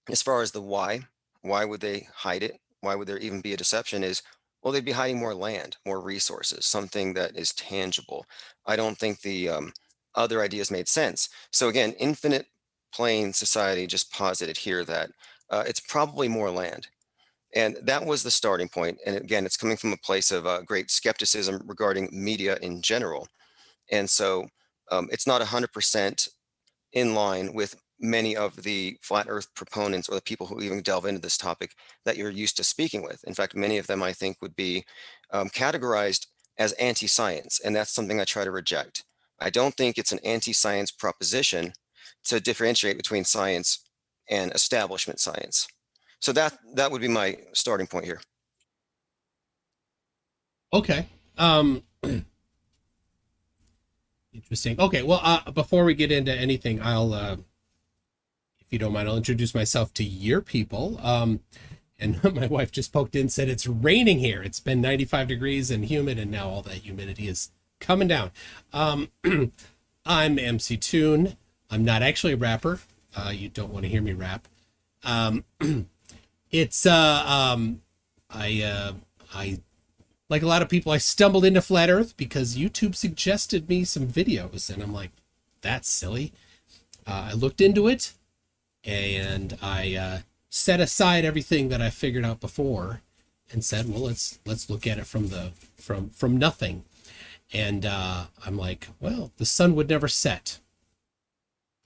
as far as the why would they hide it? Why would there even be a deception? Is, well, they'd be hiding more land, more resources, something that is tangible. I don't think the other ideas made sense. So again, infinite plane society just posited here that it's probably more land. And that was the starting point. And again, it's coming from a place of great skepticism regarding media in general. And so it's not 100% in line with many of the flat earth proponents or the people who even delve into this topic that you're used to speaking with. In fact, many of them I think would be categorized as anti-science. And that's something I try to reject. I don't think it's an anti-science proposition to differentiate between science and establishment science. So that would be my starting point here. Okay. Interesting. Okay. Well, before we get into anything, I'll, if you don't mind, I'll introduce myself to your people. And my wife just poked in and said it's raining here. It's been 95 degrees and humid, and now all that humidity is coming down. I'm MCTOON. I'm not actually a rapper. You don't want to hear me rap. It's I like a lot of people, I stumbled into flat earth because YouTube suggested me some videos, and I'm like, that's silly. I looked into it, and I set aside everything that I figured out before and said, well, let's look at it from nothing. And I'm like, well, the sun would never set.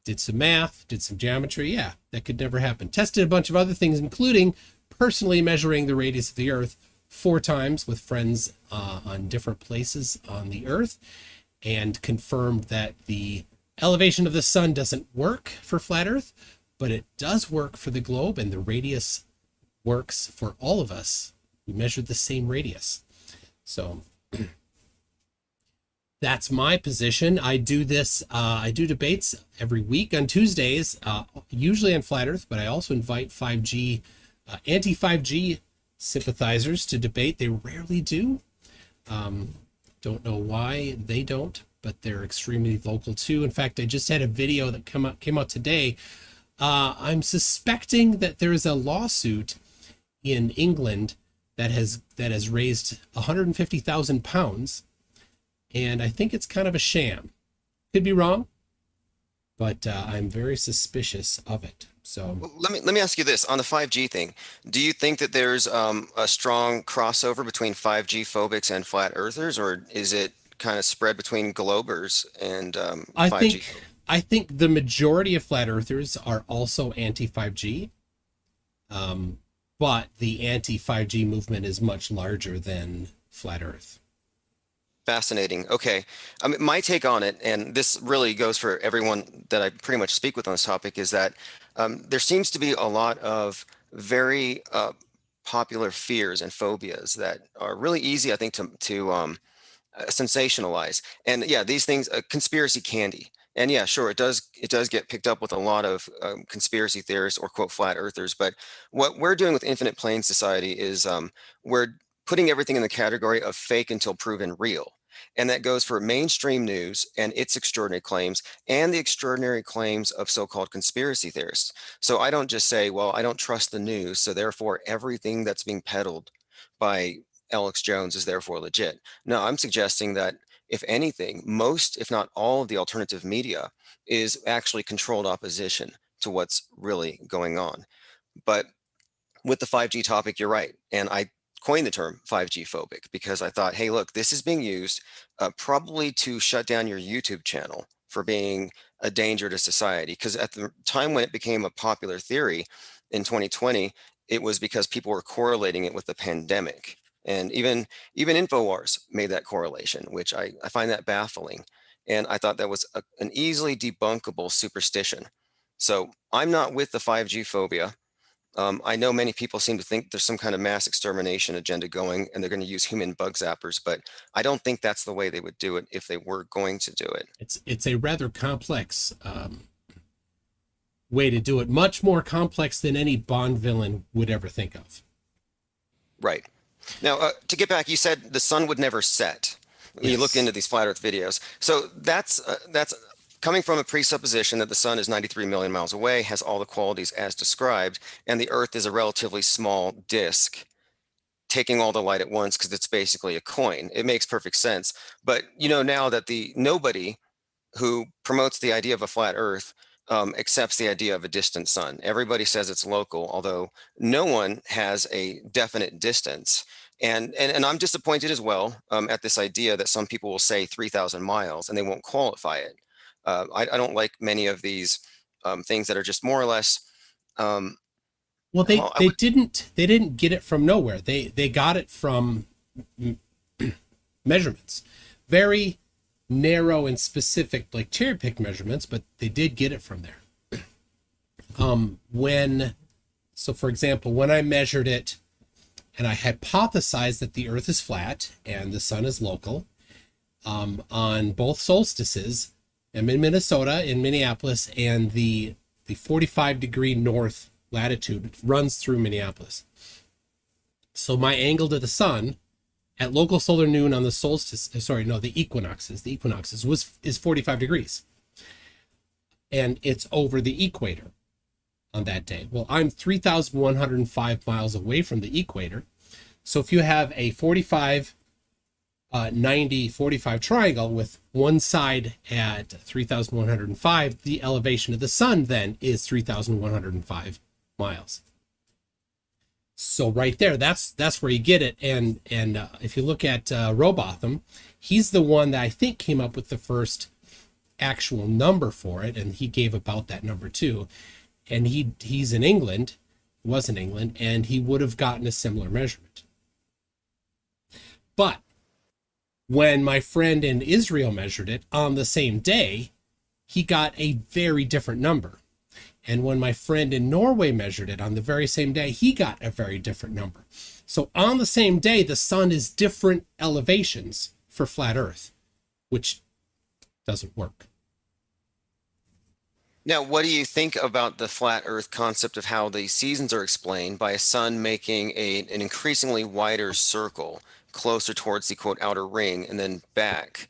Did some math, did some geometry. Yeah, that could never happen. Tested a bunch of other things, including personally measuring the radius of the Earth 4 times with friends on different places on the Earth, and confirmed that the elevation of the sun doesn't work for flat Earth, but it does work for the globe, and the radius works for all of us. We measured the same radius. So that's my position. I do this, I do debates every week on Tuesdays, usually on flat Earth, but I also invite 5G, anti-5G sympathizers to debate. They rarely do. Don't know why they don't, but they're extremely vocal too. In fact, I just had a video that came out today. I'm suspecting that there is a lawsuit in England that has raised 150,000 pounds. And I think it's kind of a sham. Could be wrong, but I'm very suspicious of it. So Well, let me ask you this on the 5G thing. Do you think that there's a strong crossover between 5G phobics and flat earthers, or is it kind of spread between globers and I 5G? think I think the majority of flat earthers are also anti 5G, but the anti 5G movement is much larger than flat Earth. Fascinating. Okay. I mean, my take on it, and this really goes for everyone that I pretty much speak with on this topic, is that there seems to be a lot of very popular fears and phobias that are really easy, I think, to sensationalize. And yeah, these things, conspiracy candy. And yeah, sure, it does get picked up with a lot of conspiracy theorists or quote flat earthers. But what we're doing with Infinite Plane Society is we're putting everything in the category of fake until proven real. And that goes for mainstream news and its extraordinary claims and the extraordinary claims of so-called conspiracy theorists. So I don't just say, well, I don't trust the news, so therefore everything that's being peddled by Alex Jones is therefore legit. No, I'm suggesting that if anything, most, if not all of the alternative media is actually controlled opposition to what's really going on. But with the 5G topic, you're right. And I coined the term 5G phobic because I thought, hey, look, this is being used probably to shut down your YouTube channel for being a danger to society. Because at the time when it became a popular theory in 2020, it was because people were correlating it with the pandemic. And even InfoWars made that correlation, which I find that baffling. And I thought that was an easily debunkable superstition. So I'm not with the 5G phobia. I know many people seem to think there's some kind of mass extermination agenda going and they're going to use human bug zappers, but I don't think that's the way they would do it if they were going to do it. It's a rather complex way to do it, much more complex than any Bond villain would ever think of. Right. Now, to get back, you said the sun would never set when you look Yes. into these flat Earth videos. So that's coming from a presupposition that the sun is 93 million miles away, has all the qualities as described, and the Earth is a relatively small disk taking all the light at once because it's basically a coin. It makes perfect sense. But you know now that the nobody who promotes the idea of a flat Earth accepts the idea of a distant sun. Everybody says it's local, although no one has a definite distance. And I'm disappointed as well at this idea that some people will say 3,000 miles and they won't qualify it. I don't like many of these things that are just more or less. Um, Well, they well, I they would, didn't get it from nowhere. They got it from measurements, very narrow and specific, like cherry picked measurements, but they did get it from there. When so for example, when I measured it and I hypothesized that the Earth is flat and the sun is local, on both solstices, I'm in Minnesota, in Minneapolis, and the 45-degree north latitude runs through Minneapolis. So my angle to the sun at local solar noon on the solstice, the equinoxes is 45 degrees. And it's over the equator on that day. Well, I'm 3,105 miles away from the equator. So if you have a 45, 90, 45 triangle with one side at 3,105, the elevation of the sun then is 3,105 miles. So right there, that's where you get it. And if you look at Robotham, he's the one that I think came up with the first actual number for it, and he gave about that number too. And he's in England, was in England, and he would have gotten a similar measurement. But when my friend in Israel measured it on the same day, he got a very different number. And when my friend in Norway measured it on the very same day, he got a very different number. So on the same day, the sun is different elevations for flat Earth, which doesn't work. now, what do you think about the flat Earth concept of how the seasons are explained by a sun making an increasingly wider circle closer towards the quote outer ring and then back,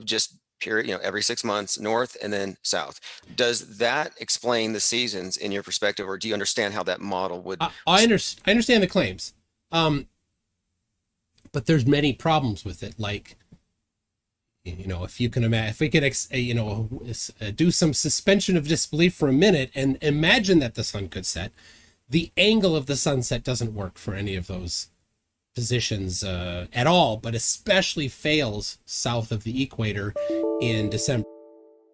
just period, every 6 months north and then south? Does that explain the seasons in your perspective, or do you understand how that model would? I understand the claims, but there's many problems with it. Like, You know, if you can imagine, if we could, do some suspension of disbelief for a minute and imagine that the sun could set, the angle of the sunset doesn't work for any of those positions at all, but especially fails south of the equator in December.